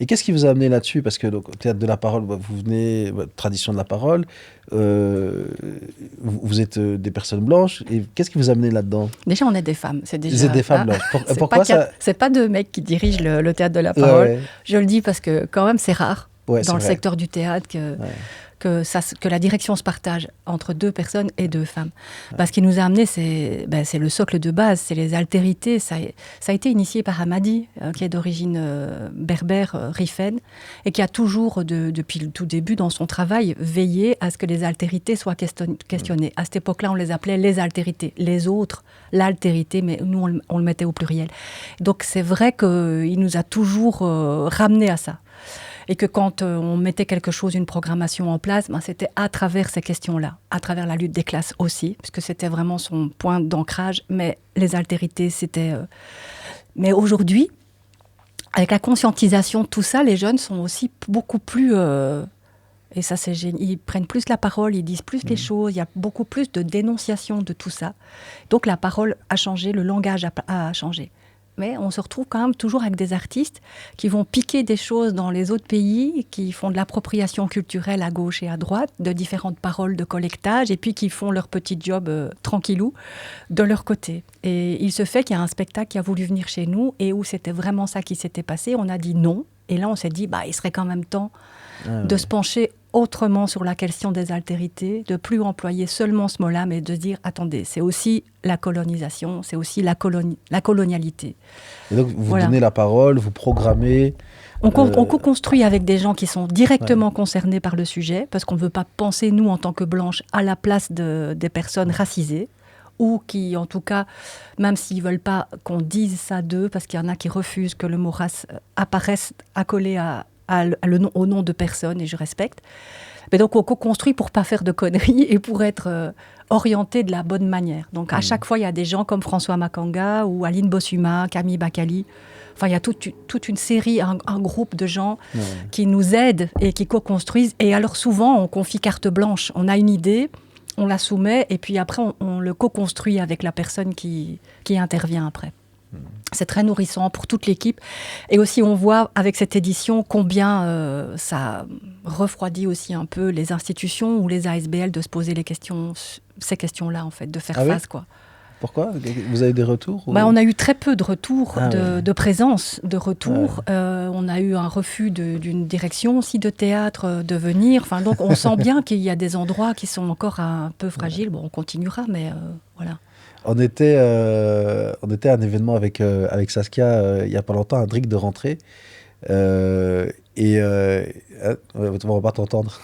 Et qu'est-ce qui vous a amené là-dessus? Parce que donc, au Théâtre de la Parole, vous venez, tradition de la parole, vous êtes des personnes blanches. Et qu'est-ce qui vous a amené là-dedans? Déjà, on est des femmes. Vous êtes des femmes blanches. Pourquoi ça? C'est pas 2 mecs qui dirigent le Théâtre de la Parole. Ouais. Je le dis parce que quand même, c'est rare. Ouais, dans c'est le vrai. secteur du théâtre que la direction se partage entre 2 personnes et 2 femmes. Ce qui nous a amené, c'est le socle de base, c'est les altérités. Ça a été initié par Hamadi, qui est d'origine berbère, rifène, et qui a toujours, depuis le tout début dans son travail, veillé à ce que les altérités soient questionnées. À cette époque-là, on les appelait les altérités. Les autres, l'altérité, mais nous, on le mettait au pluriel. Donc c'est vrai qu'il nous a toujours ramené à ça. Et que quand on mettait quelque chose, une programmation en place, c'était à travers ces questions-là, à travers la lutte des classes aussi, puisque c'était vraiment son point d'ancrage, mais les altérités, c'était... Mais aujourd'hui, avec la conscientisation de tout ça, les jeunes sont aussi beaucoup plus... Et ça, c'est génial. Ils prennent plus la parole, ils disent plus les choses, il y a beaucoup plus de dénonciation de tout ça. Donc la parole a changé, le langage a changé. Mais on se retrouve quand même toujours avec des artistes qui vont piquer des choses dans les autres pays, qui font de l'appropriation culturelle à gauche et à droite, de différentes paroles de collectage, et puis qui font leur petit job tranquillou de leur côté. Et il se fait qu'il y a un spectacle qui a voulu venir chez nous, et où c'était vraiment ça qui s'était passé. On a dit non, et là on s'est dit, il serait quand même temps de se pencher autrement sur la question des altérités, de plus employer seulement ce mot-là, mais de se dire, attendez, c'est aussi la colonisation, c'est aussi la colonialité. Et donc, vous donnez la parole, vous programmez... On co-construit avec des gens qui sont directement concernés par le sujet, parce qu'on ne veut pas penser, nous, en tant que blanches, à la place des personnes racisées, ou qui, en tout cas, même s'ils ne veulent pas qu'on dise ça d'eux, parce qu'il y en a qui refusent que le mot race apparaisse accolé au nom de personnes, et je respecte. Mais donc, on co-construit pour ne pas faire de conneries et pour être orienté de la bonne manière. Donc, à chaque fois, il y a des gens comme François Makanga ou Aline Bossuma, Camille Bakali. Enfin, il y a toute une série, un groupe de gens qui nous aident et qui co-construisent. Et alors, souvent, on confie carte blanche. On a une idée, on la soumet, et puis après, on le co-construit avec la personne qui intervient après. C'est très nourrissant pour toute l'équipe. Et aussi, on voit avec cette édition combien ça refroidit aussi un peu les institutions ou les ASBL de se poser ces questions-là, en fait, de faire face, quoi. Pourquoi ? Vous avez des retours ou... On a eu très peu de retours, de présence, de retours. On a eu un refus d'une direction aussi de théâtre de venir. Enfin, donc, on sent bien qu'il y a des endroits qui sont encore un peu fragiles. Bon, on continuera, mais voilà. On était à un événement avec Saskia il n'y a pas longtemps, un drink de rentrée. On va pas t'entendre.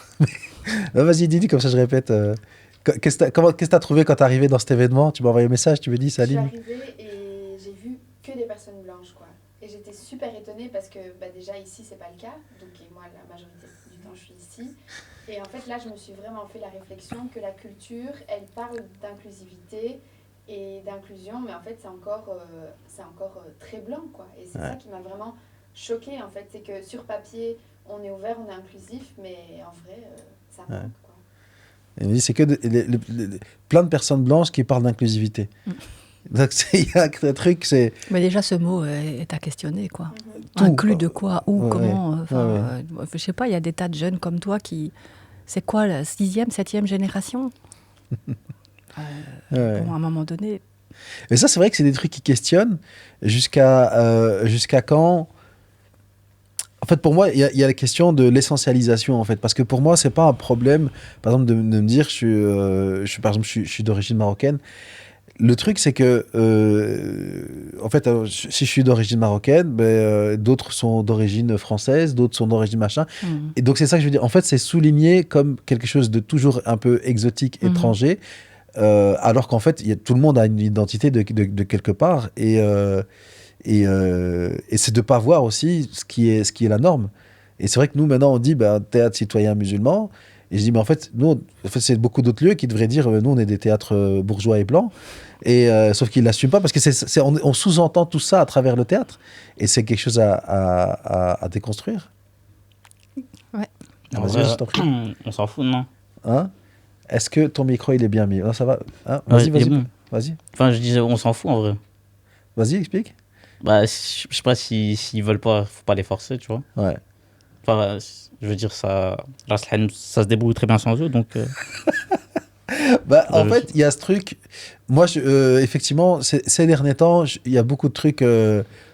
Vas-y, dis comme ça je répète. Qu'est-ce que tu as trouvé quand tu es arrivé dans cet événement ? Tu m'as envoyé un message, tu me dis Salim. Je suis arrivée et j'ai vu que des personnes blanches, quoi. Et j'étais super étonnée parce que déjà ici c'est pas le cas. Donc moi la majorité du temps je suis ici. Et en fait là je me suis vraiment fait la réflexion que la culture elle parle d'inclusivité et d'inclusion, mais en fait c'est encore très blanc, quoi. Et c'est ça qui m'a vraiment choquée, en fait, c'est que sur papier on est ouvert, on est inclusif, mais en vrai ça manque, quoi. Il me dit c'est que plein de personnes blanches qui parlent d'inclusivité. Donc il y a un truc, c'est... Mais déjà ce mot est à questionner, quoi. Tout, inclus de quoi, où, comment. Je sais pas, il y a des tas de jeunes comme toi qui... C'est quoi, la 6e, 7e génération ? Bon, à un moment donné... Et ça, c'est vrai que c'est des trucs qui questionnent jusqu'à quand... En fait, pour moi, il y a la question de l'essentialisation, en fait. Parce que pour moi, c'est pas un problème, par exemple, de me dire, je suis d'origine marocaine. Le truc, c'est que, en fait, si je suis d'origine marocaine, d'autres sont d'origine française, d'autres sont d'origine machin. Et donc, c'est ça que je veux dire. En fait, c'est souligné comme quelque chose de toujours un peu exotique, étranger. Alors qu'en fait, tout le monde a une identité de quelque part, et c'est de pas voir aussi ce qui est la norme. Et c'est vrai que nous maintenant on dit théâtre citoyen musulman, et je dis mais en fait nous c'est beaucoup d'autres lieux qui devraient dire nous on est des théâtres bourgeois et blancs, et sauf qu'ils l'assument pas parce que on sous-entend tout ça à travers le théâtre, et c'est quelque chose à déconstruire. Ouais. Vas-y, je t'en prie. On s'en fout, non ? Hein ? Est-ce que ton micro il est bien mis ? Non, ça va, hein ? Vas-y. Vas-y. Enfin, je disais, on s'en fout en vrai. Vas-y, explique. Je sais pas s'ils veulent pas, faut pas les forcer, tu vois. Ouais. Enfin, je veux dire, ça se débrouille très bien sans eux, donc... En fait, il y a ce truc... Moi, effectivement, ces derniers temps, il y a beaucoup de trucs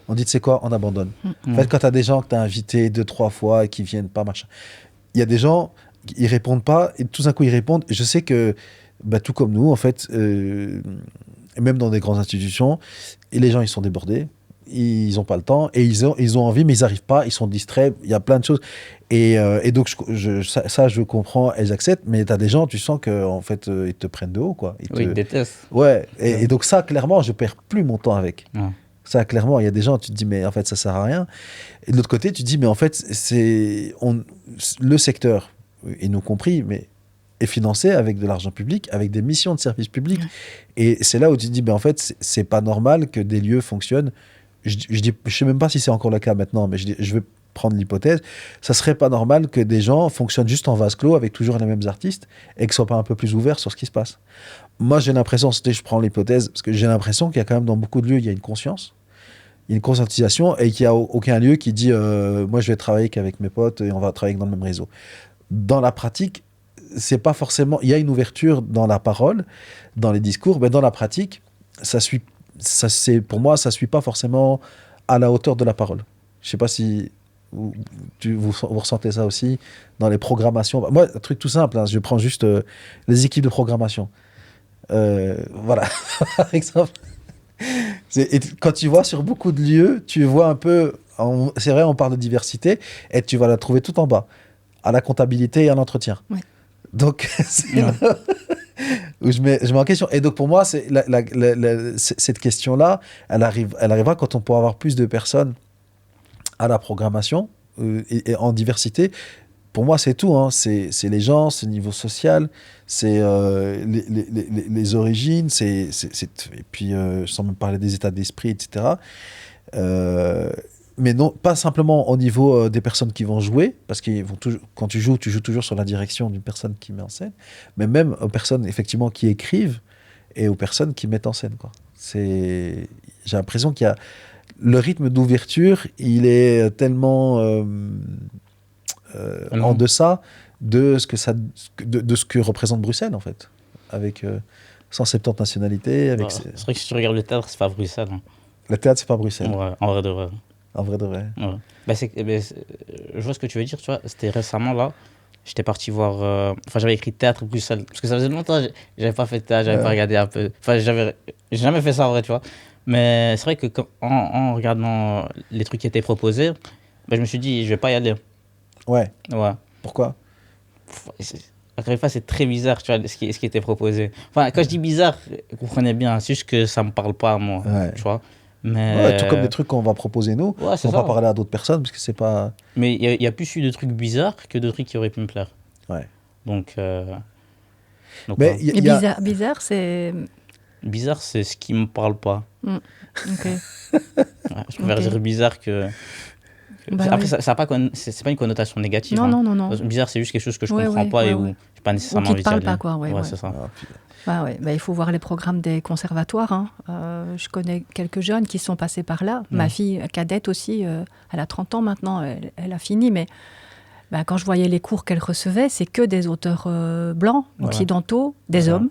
On dit, tu sais quoi, on abandonne. En Ouais. fait, quand tu as des gens que tu as invités 2-3 fois et qui viennent pas, machin, il y a des gens, ils répondent pas, et tout d'un coup, ils répondent. Et je sais que, bah, tout comme nous, en fait, même dans des grandes institutions, et les gens, ils sont débordés, ils n'ont pas le temps, et ils ont envie, mais ils n'arrivent pas, ils sont distraits, il y a plein de choses. Et donc, ça, je comprends et j'accepte, mais tu as des gens, tu sens qu'en fait, ils te prennent de haut, quoi. Oui, ils détestent. Ouais, et donc ça, clairement, je perds plus mon temps avec. Ouais. Ça, clairement, il y a des gens, tu te dis, mais en fait, ça sert à rien. Et de l'autre côté, tu te dis, mais en fait, le secteur, et nous compris, mais est financé avec de l'argent public, avec des missions de service public. Et c'est là où tu te dis, mais en fait, c'est pas normal que des lieux fonctionnent. Je sais même pas si c'est encore le cas maintenant, mais je vais prendre l'hypothèse. Ça serait pas normal que des gens fonctionnent juste en vase clos avec toujours les mêmes artistes et qu'ils soient pas un peu plus ouverts sur ce qui se passe. Moi, j'ai l'impression, je prends l'hypothèse, parce que j'ai l'impression qu'il y a quand même dans beaucoup de lieux, il y a une conscience, il y a une conscientisation, et qu'il n'y a aucun lieu qui dit moi, je vais travailler qu'avec mes potes et on va travailler dans le même réseau. Dans la pratique, c'est pas forcément. Il y a une ouverture dans la parole, dans les discours, mais dans la pratique, pour moi, ça suit pas forcément à la hauteur de la parole. Je sais pas si vous ressentez ça aussi dans les programmations. Moi, un truc tout simple, hein, je prends juste les équipes de programmation. Voilà, par exemple. Et quand tu vois sur beaucoup de lieux, tu vois un peu, c'est vrai, on parle de diversité, et tu vas la trouver tout en bas, à la comptabilité et à l'entretien. Ouais. Donc, c'est là où je mets en question. Et donc, pour moi, cette question-là, elle arrivera quand on pourra avoir plus de personnes à la programmation et en diversité. Pour moi, c'est tout. Hein. C'est les gens, c'est le niveau social, c'est les origines, et puis sans me parler des états d'esprit, etc. Mais non, pas simplement au niveau des personnes qui vont jouer, parce que quand tu joues toujours sur la direction d'une personne qui met en scène, mais même aux personnes effectivement qui écrivent et aux personnes qui mettent en scène, quoi. J'ai l'impression qu'il y a le rythme d'ouverture, il est tellement en deçà de ce que représente Bruxelles, en fait, avec 170 nationalités. Avec C'est vrai que si tu regardes le théâtre, c'est pas Bruxelles. Hein. Le théâtre, c'est pas Bruxelles. Ouais, en vrai de vrai. En vrai de vrai. Ouais. Je vois ce que tu veux dire, tu vois. C'était récemment, là, j'étais parti voir... Enfin, j'avais écrit théâtre Bruxelles. Parce que ça faisait longtemps que j'avais pas fait de théâtre, j'avais pas regardé un peu. Enfin, j'ai jamais fait ça, en vrai, tu vois. Mais c'est vrai que en regardant les trucs qui étaient proposés, je me suis dit, je vais pas y aller. Ouais. Ouais. Pourquoi ? Encore une fois, c'est très bizarre, tu vois, ce qui était proposé. Enfin, quand je dis bizarre, comprenez bien, c'est juste que ça me parle pas à moi, Ouais. tu vois. Mais... Ouais, tout comme des trucs qu'on va proposer nous, Ouais, c'est on ça. va parler à d'autres personnes, parce que c'est pas... Mais il y a plus eu de trucs bizarres que de trucs qui auraient pu me plaire. Ouais. Donc Mais ouais. il Et y a... bizarre, c'est... Bizarre, c'est ce qui me parle pas. Ok. Ouais, je préfère Ok. dire bizarre que... Bah Après, oui. ça a pas c'est pas une connotation négative. Non, hein. non, non, non. Bizarre, c'est juste quelque chose que je Ouais, comprends ouais, pas et ouais, où ouais. j'ai pas nécessairement Ou envie qui te d'y parle aller. pas, quoi. Ouais, ouais. C'est ça. Ah, putain. Bah ouais, bah il faut voir les programmes des conservatoires. Hein. Je connais quelques jeunes qui sont passés par là. Ma fille cadette aussi, elle a 30 ans maintenant, elle a fini, mais bah, quand je voyais les cours qu'elle recevait, c'est que des auteurs blancs, occidentaux, des hommes,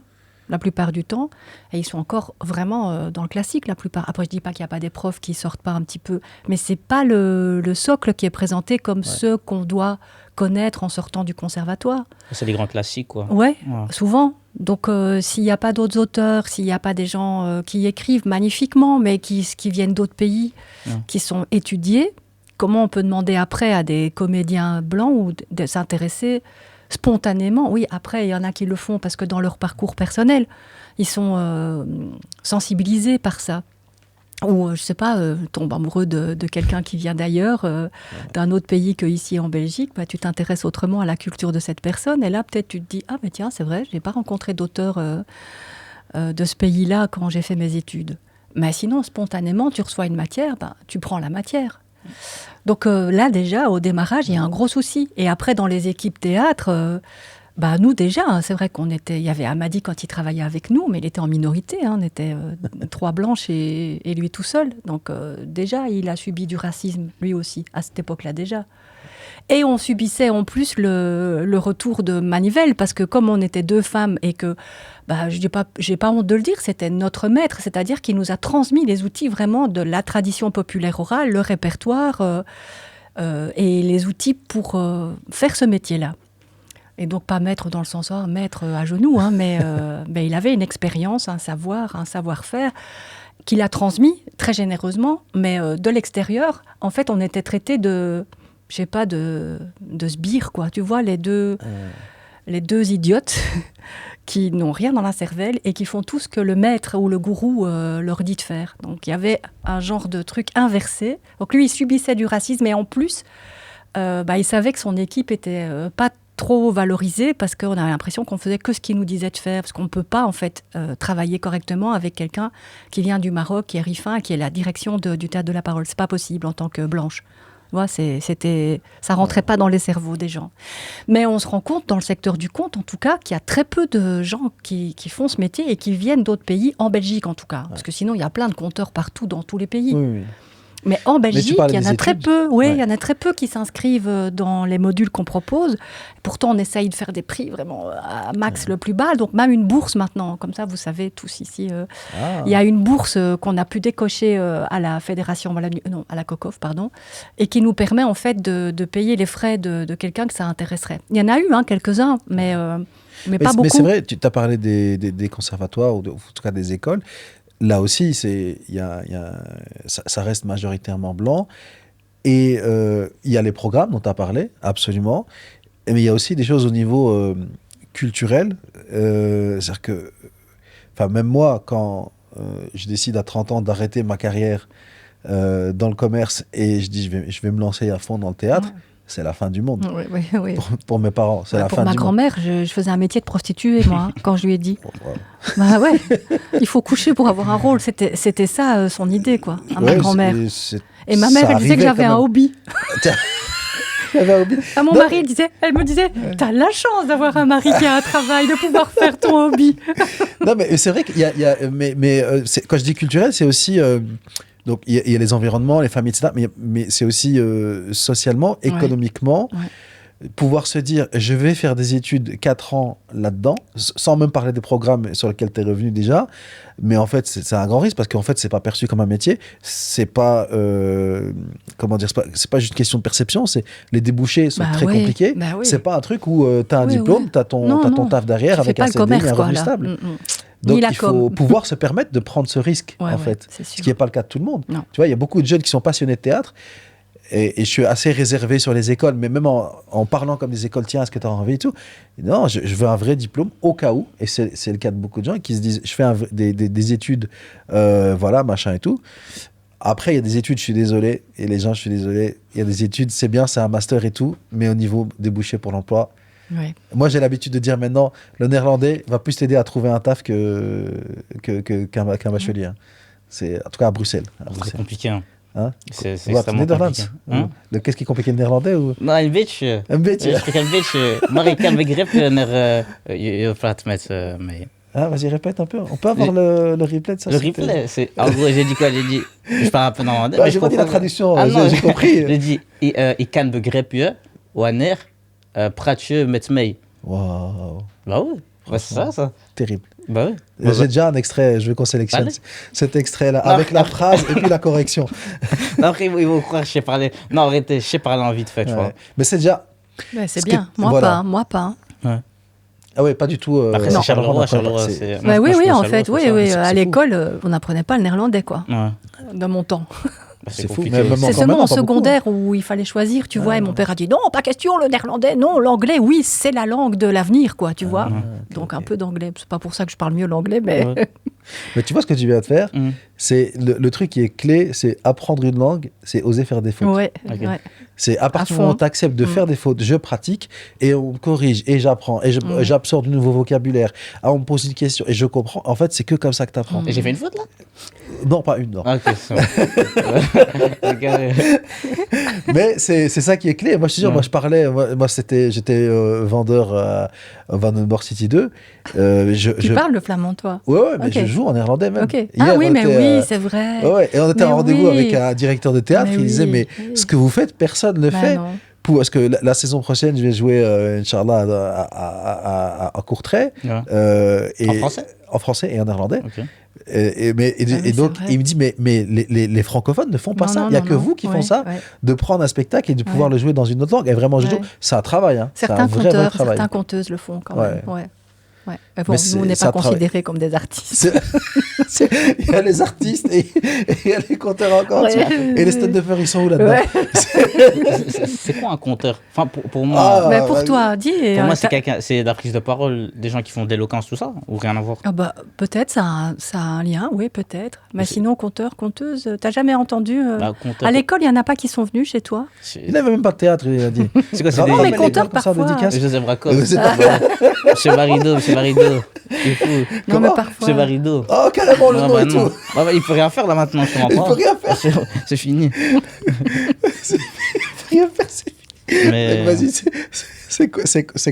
la plupart du temps, et ils sont encore vraiment dans le classique, la plupart. Après, je dis pas qu'il n'y a pas des profs qui sortent pas un petit peu, mais c'est pas le socle qui est présenté comme ceux qu'on doit connaître en sortant du conservatoire. C'est les grands classiques, quoi. Ouais, Ouais. souvent. Donc, s'il n'y a pas d'autres auteurs, s'il n'y a pas des gens qui écrivent magnifiquement, mais qui viennent d'autres pays, qui sont étudiés, comment on peut demander après à des comédiens blancs ou de s'intéresser spontanément? Oui, après, il y en a qui le font parce que dans leur parcours personnel, ils sont sensibilisés par ça. Ou, je sais pas, tombent amoureux de quelqu'un qui vient d'ailleurs, d'un autre pays qu'ici en Belgique, bah, tu t'intéresses autrement à la culture de cette personne. Et là, peut-être, tu te dis, ah, mais tiens, c'est vrai, je n'ai pas rencontré d'auteur de ce pays-là quand j'ai fait mes études. Mais sinon, spontanément, tu reçois une matière, bah, tu prends la matière. Donc là, déjà, au démarrage, il y a un gros souci. Et après, dans les équipes théâtre, Bah nous déjà, hein, c'est vrai il y avait Amadi quand il travaillait avec nous, mais il était en minorité, hein, on était 3 blanches et lui tout seul. Donc déjà, il a subi du racisme, lui aussi, à cette époque-là déjà. Et on subissait en plus le retour de Manivelle, parce que comme on était 2 femmes et que, j'ai pas honte de le dire, c'était notre maître, c'est-à-dire qu'il nous a transmis les outils vraiment de la tradition populaire orale, le répertoire et les outils pour faire ce métier-là. Et donc pas maître dans le sens maître à genoux, hein, mais il avait une expérience, un savoir, un savoir-faire qu'il a transmis très généreusement, mais de l'extérieur, en fait, on était traités de sbires, quoi. Tu vois, les deux idiotes qui n'ont rien dans la cervelle et qui font tout ce que le maître ou le gourou leur dit de faire. Donc, il y avait un genre de truc inversé. Donc, lui, il subissait du racisme et en plus, il savait que son équipe était pas trop valorisée parce qu'on avait l'impression qu'on faisait que ce qu'il nous disait de faire, parce qu'on ne peut pas, en fait, travailler correctement avec quelqu'un qui vient du Maroc, qui est rifin, qui est la direction du Théâtre de la Parole. C'est pas possible en tant que blanche. Ouais, ça rentrait pas dans les cerveaux des gens. Mais on se rend compte, dans le secteur du conte, en tout cas, qu'il y a très peu de gens qui font ce métier et qui viennent d'autres pays, en Belgique en tout cas. Parce que sinon, il y a plein de conteurs partout, dans tous les pays. Oui. Mais en Belgique, il y en a très peu. Oui, Ouais. il y en a très peu qui s'inscrivent dans les modules qu'on propose. Pourtant, on essaye de faire des prix vraiment à max le plus bas. Donc, même une bourse maintenant. Comme ça, vous savez tous ici. Il y a une bourse qu'on a pu décocher à la fédération, à la COCOF, pardon, et qui nous permet en fait de payer les frais de quelqu'un que ça intéresserait. Il y en a eu quelques-uns, mais pas beaucoup. Mais c'est vrai, tu as parlé des conservatoires, ou en tout cas des écoles. Là aussi, ça reste majoritairement blanc. Et il y a les programmes dont tu as parlé, absolument. Mais il y a aussi des choses au niveau culturel. C'est-à-dire que, même moi, quand je décide à 30 ans d'arrêter ma carrière dans le commerce et je dis je vais me lancer à fond dans le théâtre, c'est la fin du monde. Oui. Pour mes parents, c'est la fin du monde. Pour ma grand-mère, je faisais un métier de prostituée, moi, quand je lui ai dit. Ouais. Bah ouais, il faut coucher pour avoir un rôle. C'était ça, son idée, quoi, à ma grand-mère. Et ma mère, elle disait que j'avais un hobby. À mon mari, elle me disait, t'as la chance d'avoir un mari qui a un travail, de pouvoir faire ton hobby. Non, mais c'est vrai qu'il y a quand je dis culturel, c'est aussi... donc, il y a les environnements, les familles, etc. Mais c'est aussi socialement, économiquement, pouvoir se dire, je vais faire des études 4 ans là-dedans, sans même parler des programmes sur lesquels tu es revenu déjà. Mais en fait, c'est un grand risque parce qu'en fait, c'est pas perçu comme un métier. C'est pas, c'est pas juste une question de perception. Les débouchés sont très compliqués. C'est pas un truc où tu as un diplôme, tu as ton taf derrière avec un CDI et un revenu stable. Donc, il faut pouvoir se permettre de prendre ce risque, en fait. Ce qui n'est pas le cas de tout le monde. Non. Tu vois, il y a beaucoup de jeunes qui sont passionnés de théâtre. Et je suis assez réservé sur les écoles, mais même en parlant comme des écoles, tiens, est-ce que tu as envie et tout? Non, je veux un vrai diplôme au cas où. Et c'est le cas de beaucoup de gens qui se disent, je fais des études, machin et tout. Après, il y a des études, je suis désolé. Et les gens, je suis désolé. Il y a des études, c'est bien, c'est un master et tout. Mais au niveau débouché pour l'emploi, moi, j'ai l'habitude de dire maintenant, le néerlandais va plus t'aider à trouver un taf qu'un bachelier. C'est, en tout cas à Bruxelles. C'est compliqué. Hein? C'est extrêmement compliqué. Qu'est-ce qui est compliqué, le néerlandais ou... Nou, een beetje. Een beetje. Ik spreek een beetje. Maar ik kan begrippen naar je praat met mij. Ah, vas-y, répète un peu. On peut avoir le replay de ça? Le replay, c'est... En gros, j'ai dit quoi? J'ai dit... Je parle un peu néerlandais. J'ai pas dit la traduction, j'ai compris. J'ai dit, ik kan begrijpen wanneer praat je met mij. Waouh. Bah ouais, c'est ça. Terrible. Bah ouais. J'ai déjà un extrait, je veux qu'on sélectionne cet extrait-là, avec la phrase et puis la correction. Après, ils vont croire que je sais parler. Non, arrêtez, je sais parler en vite fait, je crois. Mais c'est déjà... c'est bien, moi pas. Ah ouais, pas du tout... Après, c'est Charleroi, c'est... Oui, en fait, à l'école, on n'apprenait pas le néerlandais, quoi, dans mon temps. C'est fou. C'est seulement en secondaire où il fallait choisir, tu vois. Et mon père a dit non, pas question le néerlandais, non, l'anglais, oui, c'est la langue de l'avenir, quoi, tu vois. Donc un peu d'anglais. C'est pas pour ça que je parle mieux l'anglais, mais Mais tu vois ce que tu viens de faire, Mhm. c'est le truc qui est clé, c'est apprendre une langue, c'est oser faire des fautes. Ouais, Ok. ouais. C'est à partir du fond. moment où tu acceptes de faire des fautes, je pratique et on me corrige et j'apprends et j'absorbe du nouveau vocabulaire. Ah, on me pose une question et je comprends. En fait, c'est que comme ça que tu apprends. Et j'ai fait une faute là? Non, pas une, non. Ah, ok, c'est bon. Ok, ouais. Mais c'est ça qui est clé. Moi, je te dis, Ouais. moi, je parlais, j'étais vendeur à Vandenborg City 2. Tu parles le flamand, toi? Ouais, mais Ok. je joue en néerlandais même. Ok. Hier, Ah oui, on mais était, oui, c'est vrai. ouais, et on était Mais en rendez-vous oui. avec un directeur de théâtre. Mais Il disait, oui, mais oui. ce que vous faites, personne ne le Bah fait. non. Parce que la saison prochaine, je vais jouer, Inch'Allah, à Courtrai. Ouais. Et En français? En français et en néerlandais. Ok. Et oui, donc, c'est vrai. il me dit, mais les francophones ne font pas Non, ça. non, Il n'y a non, que non. vous qui font Ouais, ça, ouais. de prendre un spectacle et de pouvoir Ouais. le jouer dans une autre langue. Et vraiment, Ouais. c'est un travail. Hein. C'est un Certains vrai conteurs, travail. certaines conteuses le font quand Ouais. même. Ouais. Ouais. Mais bon, Mais nous, on n'est ça pas considérés comme des artistes. Il y a les artistes et il y a les conteurs encore. Ouais. tu vois. Et les stand-uppers, ils sont où là-dedans? Ouais. C'est quoi un conteur? Enfin, pour moi, Ah, Mais pour ouais. toi, dis. pour moi, t'as- c'est de la prise de parole, des gens qui font de l'éloquence, tout ça, ou rien à voir? Ah bah, peut-être, ça a un lien, oui, peut-être. Mais sinon, conteur, conteuse, t'as jamais entendu Bah, conteur, à l'école, il n'y en a pas qui sont venus chez toi? Il n'avait même pas de théâtre, il a dit. C'est quoi, c'est Ah, des... Non, mais les conteur, grands concerts parfois. dédicaces. Joseph Bracol. C'est pas Monsieur Barido. C'est fou. Non, Comment mais parfois. Monsieur Barido. Oh, carrément, le Non, nom bah et non. tout. Bah, il peut rien faire là maintenant, je comprends Il pas. peut rien faire. C'est fini. Rien faire, c'est Mais... Vas-y, c'est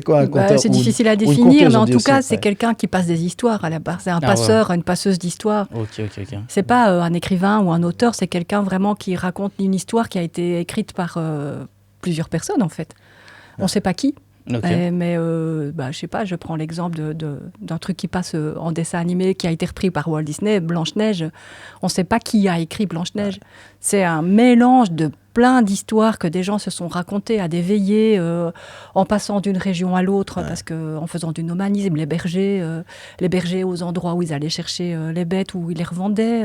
quoi un Bah, conteur c'est ou difficile à une définir, conteuse, mais on en dit tout aussi, cas, c'est ouais. quelqu'un qui passe des histoires à la base. C'est un ouais. passeur, une passeuse d'histoire. Ok. C'est pas un écrivain ou un auteur, c'est quelqu'un vraiment qui raconte une histoire qui a été écrite par plusieurs personnes, en fait. On ne sait pas qui. Ok. Mais je sais pas, je prends l'exemple d'un truc qui passe en dessin animé qui a été repris par Walt Disney, Blanche-Neige. On ne sait pas qui a écrit Blanche-Neige. C'est un mélange de plein d'histoires que des gens se sont racontées à des veillées en passant d'une région à l'autre, parce que en faisant du nomadisme, les bergers aux endroits où ils allaient chercher les bêtes, où ils les revendaient,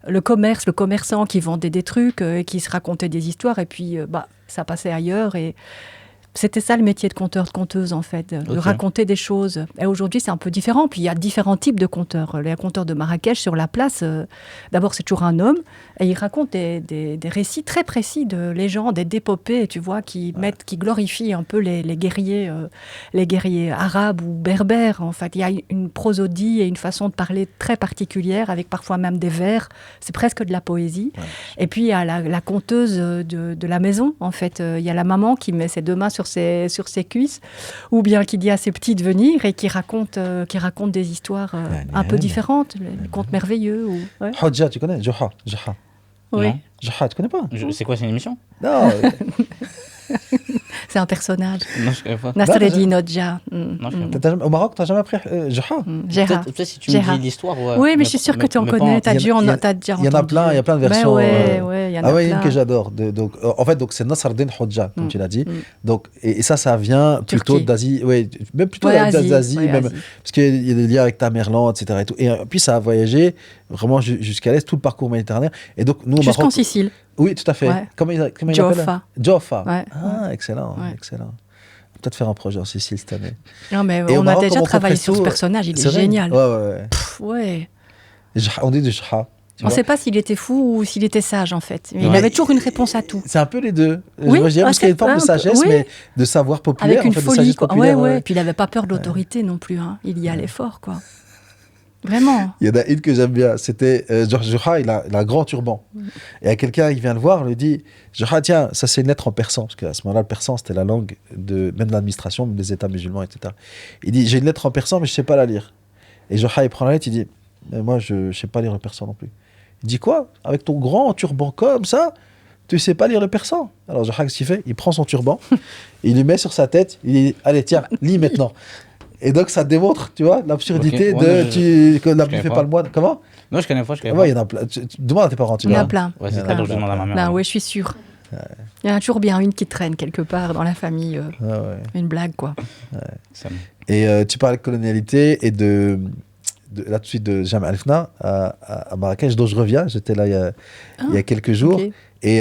le commerçant qui vendait des trucs et qui se racontait des histoires, et puis ça passait ailleurs. Et c'était ça le métier de conteur, de conteuse, en fait, de Ok. raconter des choses. Et aujourd'hui, c'est un peu différent. Puis il y a différents types de conteurs. Les conteurs de Marrakech, sur la place, d'abord, c'est toujours un homme, et il raconte des récits très précis de légendes et d'épopées, tu vois, qui glorifient un peu les guerriers arabes ou berbères. En fait, il y a une prosodie et une façon de parler très particulière, avec parfois même des vers. C'est presque de la poésie. Et puis, il y a la conteuse de la maison, en fait. Il y a la maman qui met ses deux mains sur ses cuisses, ou bien qui dit à ses petits de venir et qui raconte des histoires un peu différentes, les contes merveilleux. Ouais. Hodja, tu connais? Joha. Oui, Non. Joha, tu connais pas? C'est quoi, c'est une émission? Non. c'est un personnage. Non, je connais pas. Nasreddin Hodja. Non, je connais pas. Au Maroc, t'as jamais appris Joha? Gérard. Peut-être si tu me Gérard. dis l'histoire. Oui, mais je suis sûre que tu en connais. T'as déjà entendu. Il y en a plein de versions. Ouais, il y en a Ah ouais, il y a plein. une que j'adore. Donc, en fait, c'est Nasreddin Hodja, comme tu l'as dit. Donc, et ça vient plutôt Turquie. d'Asie, même plutôt Ouais, d'Asie, ouais, même, Asie. parce qu'il y a des liens avec Tamerlan, etc. Et, tout. Et puis, ça a voyagé vraiment jusqu'à l'Est, tout le parcours méditerranéen. Et donc, nous, au Jusqu'en Maroc... Sicile. Oui, tout à fait. Ouais. Comment il appelle Joffa. Joffa. Ouais. Ah, excellent, Ouais. excellent. Peut-être faire un projet en Sicile cette année. Non, mais Et au on a Maroc, déjà comment on travaillé compresse sur ce tout, personnage. Il est vrai génial. Ouais. Ouais. On dit du Shah. On ne sait pas s'il était fou ou s'il était sage, en fait. Mais il Ouais. avait toujours une réponse à tout. C'est un peu les deux. Oui, Moi, je dirais parce qu'il y a une forme de c'est un peu- sagesse, oui. mais de savoir populaire. Avec une en fait, de folie, sagesse quoi. populaire, Ouais. Puis il n'avait pas peur de l'autorité non plus. Hein. Il y allait fort, quoi. Vraiment. Il y en a une que j'aime bien. C'était Joha, il a un grand turban. Et il y a quelqu'un qui vient le voir, lui dit Joha, tiens, ça c'est une lettre en persan. Parce qu'à ce moment-là, le persan, c'était la langue même de l'administration, même des États musulmans, etc. Il dit j'ai une lettre en persan, mais je ne sais pas la lire. Et Joha, il prend la lettre, il dit mais moi, je ne sais pas lire le persan non plus. Il dit quoi? Avec ton grand turban comme ça, tu ne sais pas lire le persan? Alors Joha, qu'est-ce qu'il fait? Il prend son turban, il lui met sur sa tête, il dit allez, tiens, lis maintenant. Et donc, ça démontre, tu vois, l'absurdité Ok, ouais, que la pluie connais fait pas. pas le moine. Comment? Non, je connais pas. Ouais, il y en a plein. Demande à tes parents, tu Il y en vois. a plein. Ouais, c'est Il y en a très drôle, je plein. demande à ma mère. Ben, ouais, je suis sûre. Il y en a toujours bien une qui traîne quelque part dans la famille. Ah ouais. Une blague, quoi. Ça- Et tu parlais de colonialité et là tout de suite de Jam Al-Fna à Marrakech, dont je reviens. J'étais là il y a quelques jours. Ok. Et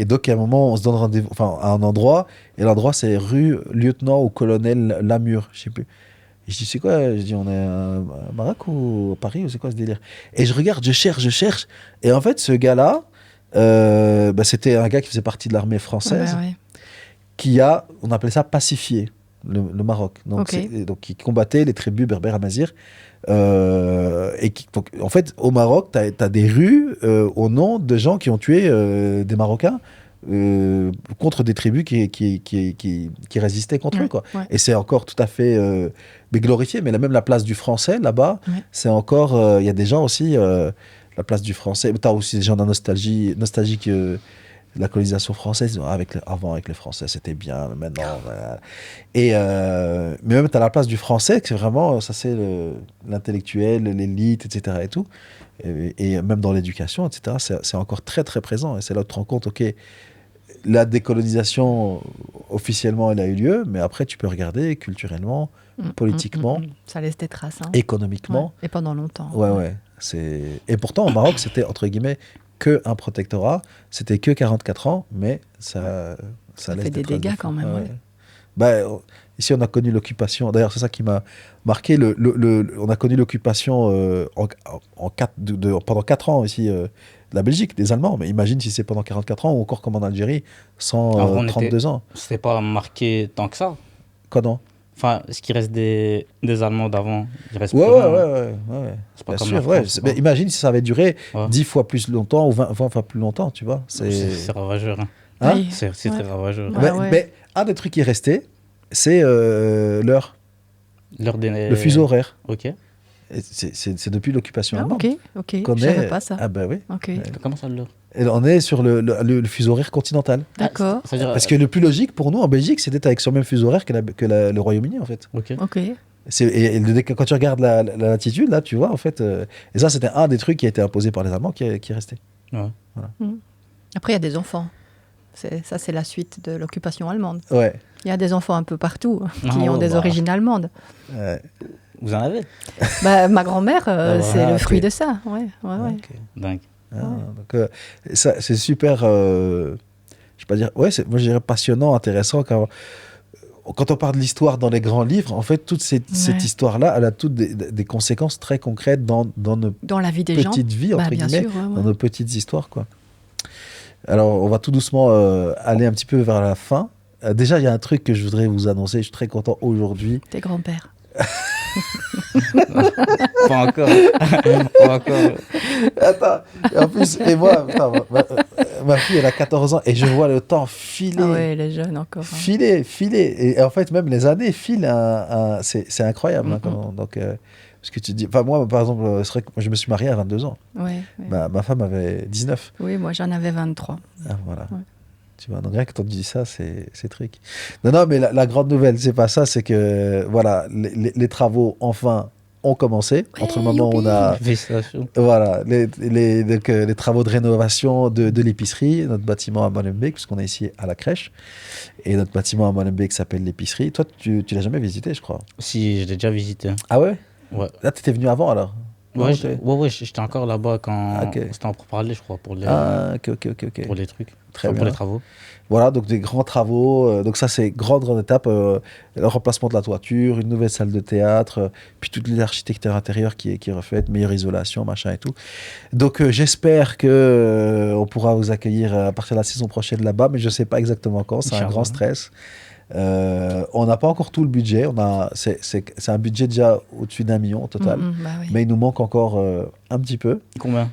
donc, à un moment, on se donne rendez-vous à un endroit. Et l'endroit, c'est rue Lieutenant ou Colonel Lamure. Je sais plus. Et je dis, c'est quoi? Je dis, on est à Maroc ou à Paris ou c'est quoi ce délire? Et je regarde, je cherche. Et en fait, ce gars-là, c'était un gars qui faisait partie de l'armée française, Ouais. qui a, on appelait ça pacifié, le Maroc. Donc, Ok. donc qui combattait les tribus berbères amazirs. Donc, en fait, au Maroc, tu as des rues au nom de gens qui ont tué des Marocains contre des tribus qui résistaient contre eux. Quoi. Ouais. Et c'est encore tout à fait mais glorifié. Mais même la place du français, là-bas, Ouais. c'est encore... Il y a des gens aussi... la place du français. Tu as aussi des gens de nostalgique de la colonisation française. Avant, avec les Français, c'était bien. Maintenant... voilà. Mais même, tu as la place du français, que c'est vraiment... Ça, c'est l'intellectuel, l'élite, etc. Et tout. Et même dans l'éducation, etc. C'est encore très, très présent. Et c'est là où tu te rends compte, OK, la décolonisation, officiellement, elle a eu lieu, mais après, tu peux regarder culturellement, politiquement, Ça laisse des traces. Hein. économiquement. Ouais. Et pendant longtemps. Ouais. Et pourtant, au Maroc, c'était, entre guillemets, que un protectorat. C'était que 44 ans, mais ça laisse fait des traces de dégâts fou. quand même, ouais. Ici, on a connu l'occupation. D'ailleurs, c'est ça qui m'a marqué. On a connu l'occupation pendant 4 ans ici, de la Belgique, des Allemands. Mais imagine si c'est pendant 44 ans ou encore comme en Algérie, Alors, on 132 ans. C'était pas marqué tant que ça. Quoi non? Enfin, ce qui reste des Allemands d'avant, il reste Ouais. plus rien, hein. Ouais. C'est pas Bien comme sûr, la ouais. France, Mais imagine si ça avait duré Ouais. 10 fois plus longtemps ou 20 fois plus longtemps, tu vois. C'est ravageur. Hein. Hein? Oui. C'est Ouais. très ravageur. Ouais. Mais un des trucs qui est resté, c'est l'heure, L'heure des... le fuseau horaire. Ok. Et c'est depuis l'occupation Ah, allemande. ok. qu'on Je savais est- pas ça. Ah ben oui. Ok. Comment ça, l'heure? Et on est sur le fuseau horaire continental. D'accord. C'est-à-dire... Parce que le plus logique pour nous en Belgique, c'était d'être avec sur le même fuseau horaire que le Royaume-Uni en fait. Ok. Ok. Quand tu regardes la latitude, là, tu vois en fait. Et ça, c'était un des trucs qui a été imposé par les Allemands qui est resté. Ouais. Après, il y a des enfants. Ça, c'est la suite de l'occupation allemande. Ouais. Il y a des enfants un peu partout qui Ah, ont des bah. origines allemandes. Vous en avez? Ma grand-mère, c'est le fruit ok. de ça. Ouais. Ok. Dingue. Donc, ça, c'est super. Je vais pas dire. Ouais, moi je dirais passionnant, intéressant. Quand on parle de l'histoire dans les grands livres, en fait, toute cette histoire-là, elle a toutes des conséquences très concrètes dans nos Dans la vie des gens. petites vies, entre bien guillemets, sûr, ouais. dans nos petites histoires, quoi. Alors, on va tout doucement aller un petit peu vers la fin. Déjà, il y a un truc que je voudrais vous annoncer. Je suis très content aujourd'hui. Tes grands-pères. Pas encore. Pas encore. Attends, et en plus, et moi, putain, ma fille, elle a 14 ans et je vois le temps filer. Ah ouais, les jeunes encore. Hein. Filer. Et en fait, même les années filent. C'est incroyable. Hein, donc, ce que tu dis. Enfin, moi, par exemple, c'est vrai que je me suis marié à 22 ans. Ouais. Ma femme avait 19. Oui, moi j'en avais 23. Ah, voilà. Ouais. Tu vois, donc rien que quand tu dis ça, c'est truc. Non, mais la grande nouvelle, c'est pas ça, c'est que voilà, les travaux enfin ont commencé. Ouais, Entre le moment où on youpi. a Félicitations. voilà, les travaux de rénovation de l'épicerie, notre bâtiment à Molenbeek, puisqu'on est ici à la crèche, et notre bâtiment à Molenbeek s'appelle l'épicerie. Toi, tu l'as jamais visité, je crois. Si, je l'ai déjà visité. Ah ouais? Ouais. Là, tu étais venu avant alors? Ouais, Non, j'étais encore là-bas quand Ok. c'était en pourparlers, je crois, pour les, Ah, ok. pour les trucs. Très Enfin, bien. pour les travaux. Voilà, donc des grands travaux. Donc ça, c'est grande étape. Le remplacement de la toiture, une nouvelle salle de théâtre, puis toute l'architecture intérieure qui est refaite, meilleure isolation, machin et tout. Donc j'espère que on pourra vous accueillir à partir de la saison prochaine là-bas, mais je ne sais pas exactement quand. C'est un Inch'Allah. grand stress. On n'a pas encore tout le budget. C'est un budget déjà au-dessus d'1 million au total. Bah oui. Mais il nous manque encore un petit peu. Combien?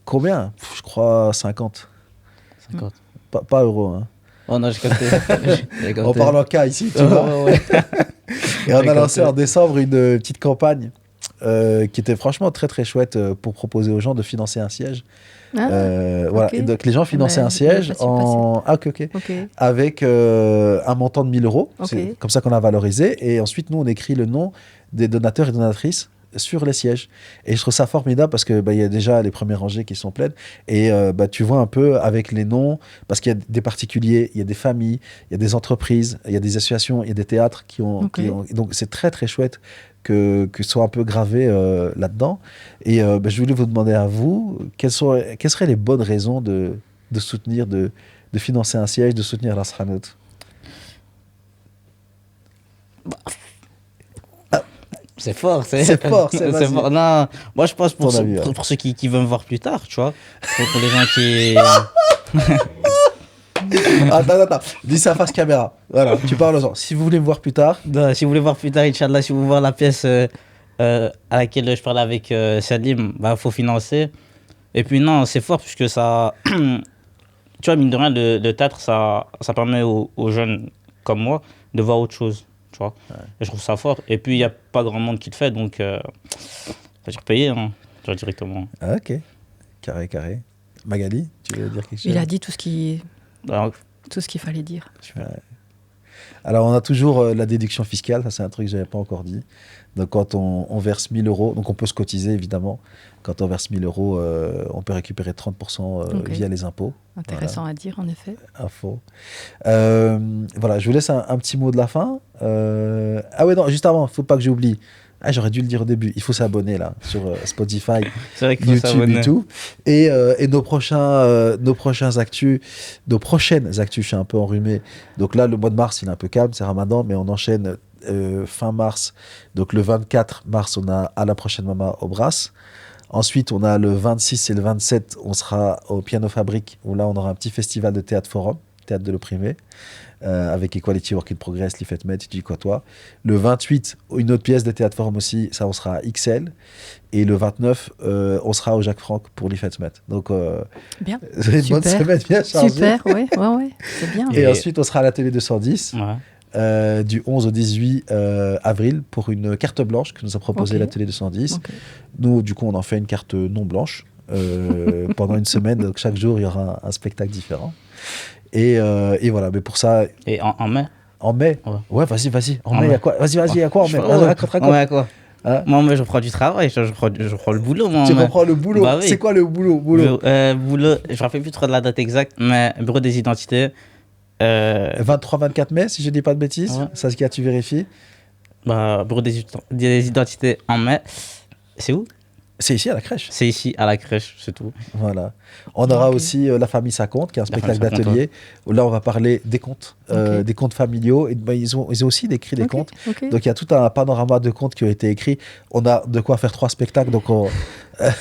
Combien? Je crois 50. 50. Pas euros. Hein. Oh non, j'ai capté. J'ai capté. On parle en cas ici, tu Ouais, vois. ouais. Et on a J'ai lancé capté. en décembre une petite campagne qui était franchement très très chouette pour proposer aux gens de financer un siège. Ah, Voilà. ok. Et donc les gens finançaient Ben, un siège je suis en... Ah, ok. ok. Avec un montant de 1 000 euros. Ok. C'est comme ça qu'on a valorisé. Et ensuite, nous, on écrit le nom des donateurs et donatrices sur les sièges. Et je trouve ça formidable parce que il y a déjà les premières rangées qui sont pleines. Et tu vois un peu avec les noms, parce qu'il y a des particuliers, il y a des familles, il y a des entreprises, il y a des associations, il y a des théâtres qui ont... Ok. Donc c'est très très chouette que ce soit un peu gravé là-dedans. Et je voulais vous demander à vous, quelles seraient les bonnes raisons de soutenir, de financer un siège, de soutenir la Sahanout? C'est fort, C'est fort, c'est c'est vas-y. fort. Non, moi je pense pour, Ton avis, ouais. pour ceux qui veulent me voir plus tard, tu vois. Pour les gens qui. Attends. Dis ça face caméra. Voilà, tu parles aux gens. Si vous voulez me voir plus tard, Non, si vous voulez voir plus tard, Inch'Allah, si vous voulez voir la pièce à laquelle je parlais avec Salim, bah faut financer. Et puis non, c'est fort puisque ça. Tu vois, mine de rien, le théâtre, ça permet aux jeunes comme moi de voir autre chose, tu vois. Et je trouve ça fort. Et puis, il n'y a pas grand monde qui le fait, donc, va dire payer, hein, je dirais directement. Ah, ok. Carré. Magali, tu veux dire quelque chose? Il a dit tout ce qu'il Alors, fallait dire. Ouais. Alors, on a toujours la déduction fiscale, ça c'est un truc que je n'avais pas encore dit. Donc, quand on verse 1 000 euros, donc on peut se cotiser évidemment. Quand on verse 1 000 euros, on peut récupérer 30% Ok. via les impôts. Intéressant à dire, en effet. Info. Voilà, je vous laisse un petit mot de la fin. Ah ouais, non, juste avant, il ne faut pas que j'oublie. Ah, j'aurais dû le dire au début. Il faut s'abonner là sur Spotify, c'est vrai qu'il faut YouTube s'abonner. et tout. Et nos prochaines actus, je suis un peu enrhumé. Donc là, le mois de mars, il est un peu calme, c'est Ramadan, mais on enchaîne fin mars. Donc le 24 mars, on a À la prochaine Mama au Brass. Ensuite, on a le 26 et le 27, on sera au Piano Fabrique, où là, on aura un petit festival de théâtre forum, théâtre de l'opprimé, avec Equality Work in Progress, l'IFET Med, tu dis quoi toi. Le 28, une autre pièce de théâtre forum aussi, ça, on sera à XL. Et le 29, on sera au Jacques Franck pour l'IFET Med. Donc, Bien. c'est une bonne Super. semaine bien chargée. Super, ouais, c'est bien. Et Et- ensuite, on sera à l'atelier 210. Ouais. Du 11 au 18 avril pour une carte blanche que nous a proposé Ok. l'atelier 210. Ok. Nous, du coup, on en fait une carte non blanche pendant une semaine. Donc, chaque jour, il y aura un spectacle différent. Et voilà, mais pour ça, Et en mai en mai. Ouais. Vas-y. En En mai, il y mai. a quoi? Vas-y, il y a quoi en mai? Ouais, Raconte. en mai, à quoi Hein? Moi, en mai, je prends du travail, je prends le boulot. Moi, Tu en mai. reprends le boulot. Bah oui. C'est quoi le boulot? Boulot, je me rappelle plus trop de la date exacte, mais bureau des identités. 23-24 mai, si je dis pas de bêtises. Ouais. Saskia, tu vérifies. Bureau des identités en mai. C'est où? C'est ici à la crèche. C'est ici, à la crèche, c'est tout. Voilà. On aura Ok. aussi La famille ça compte, qui est un La spectacle famille, ça compte, d'atelier. Où là, on va parler des contes, Ok. des contes familiaux. Et, ils ont aussi écrit des Ok, contes. ok. Donc il y a tout un panorama de contes qui ont été écrits. On a de quoi faire 3 spectacles. Donc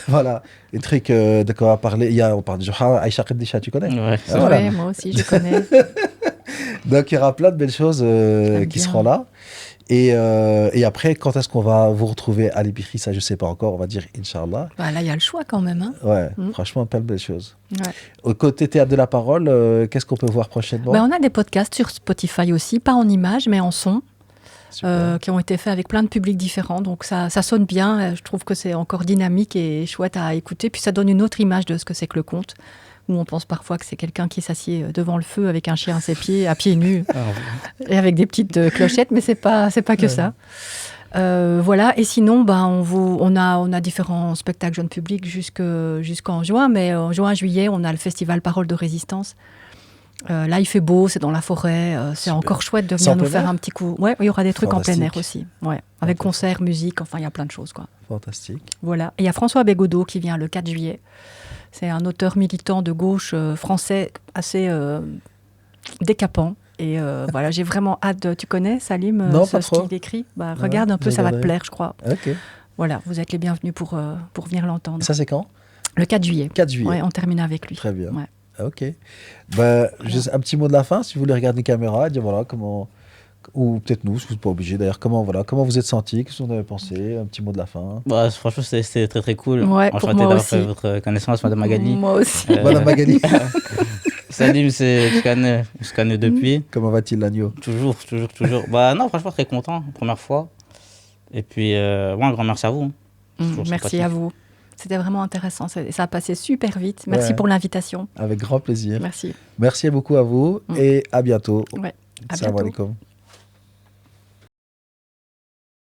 voilà, les trucs de quoi on va parler. On parle de Johar, Aïcha Khaddisha, tu connais? Ouais, Ah, voilà. Ouais, moi aussi, je connais. Donc il y aura plein de belles choses qui bien. seront là. Et après, quand est-ce qu'on va vous retrouver à l'épicerie? Ça, je sais pas encore. On va dire Inch'Allah. Bah, là, il y a le choix quand même. Hein. Ouais, Mm. franchement, plein de belles choses. Ouais. Au côté théâtre de la parole, qu'est-ce qu'on peut voir prochainement? Bah, on a des podcasts sur Spotify aussi, pas en images, mais en son, Super. qui ont été faits avec plein de publics différents. Donc ça sonne bien. Je trouve que c'est encore dynamique et chouette à écouter. Puis ça donne une autre image de ce que c'est que le conte, où on pense parfois que c'est quelqu'un qui s'assied devant le feu avec un chien à ses pieds, à pieds nus, et avec des petites clochettes, mais c'est pas que ça. Voilà. Et sinon, on a différents spectacles jeunes publics jusqu'en juin, mais en juin-juillet, on a le festival Parole de Résistance. Là, il fait beau, c'est dans la forêt, c'est Super. encore chouette de C'est venir en nous plein faire air un petit coup. Ouais, il y aura des trucs en plein air Fantastique. aussi, ouais, avec concerts, musique, enfin, il y a plein de choses, quoi. Fantastique. Voilà. Et il y a François Bégodeau qui vient le 4 juillet. C'est un auteur militant de gauche français assez décapant. Et voilà, j'ai vraiment hâte. Tu connais Salim, Non, ce pas trop. qu'il écrit? Ouais, Regarde un peu, je ça va te regarderai. plaire, je crois. Ok. Voilà, vous êtes les bienvenus pour venir l'entendre. Et ça, c'est quand? Le 4 juillet. 4 juillet. Ouais, on termine avec lui. Très bien. Ouais. Ok. Juste un petit mot de la fin, si vous voulez regarder une caméra, dire voilà comment, ou peut-être nous, si vous n'êtes pas obligé. D'ailleurs, comment vous êtes senti, qu'est-ce que vous en avez pensé, un petit mot de la fin. Bah, franchement, c'était très très cool. Ouais, pour Enchanté moi d'avoir aussi. fait votre connaissance, Madame Magali. Moi aussi. Madame Magali, Salim, je connais depuis. comment va-t-il l'agneau? Toujours. Bah non, franchement, très content, première fois. Et puis, un grand merci à vous. hein. Toujours Merci sympathique. à vous. C'était vraiment intéressant. Ça a passé super vite. Merci Ouais. pour l'invitation. Avec grand plaisir. Merci. Merci beaucoup à vous et à bientôt. Ouais, à Salam bientôt. alaikum.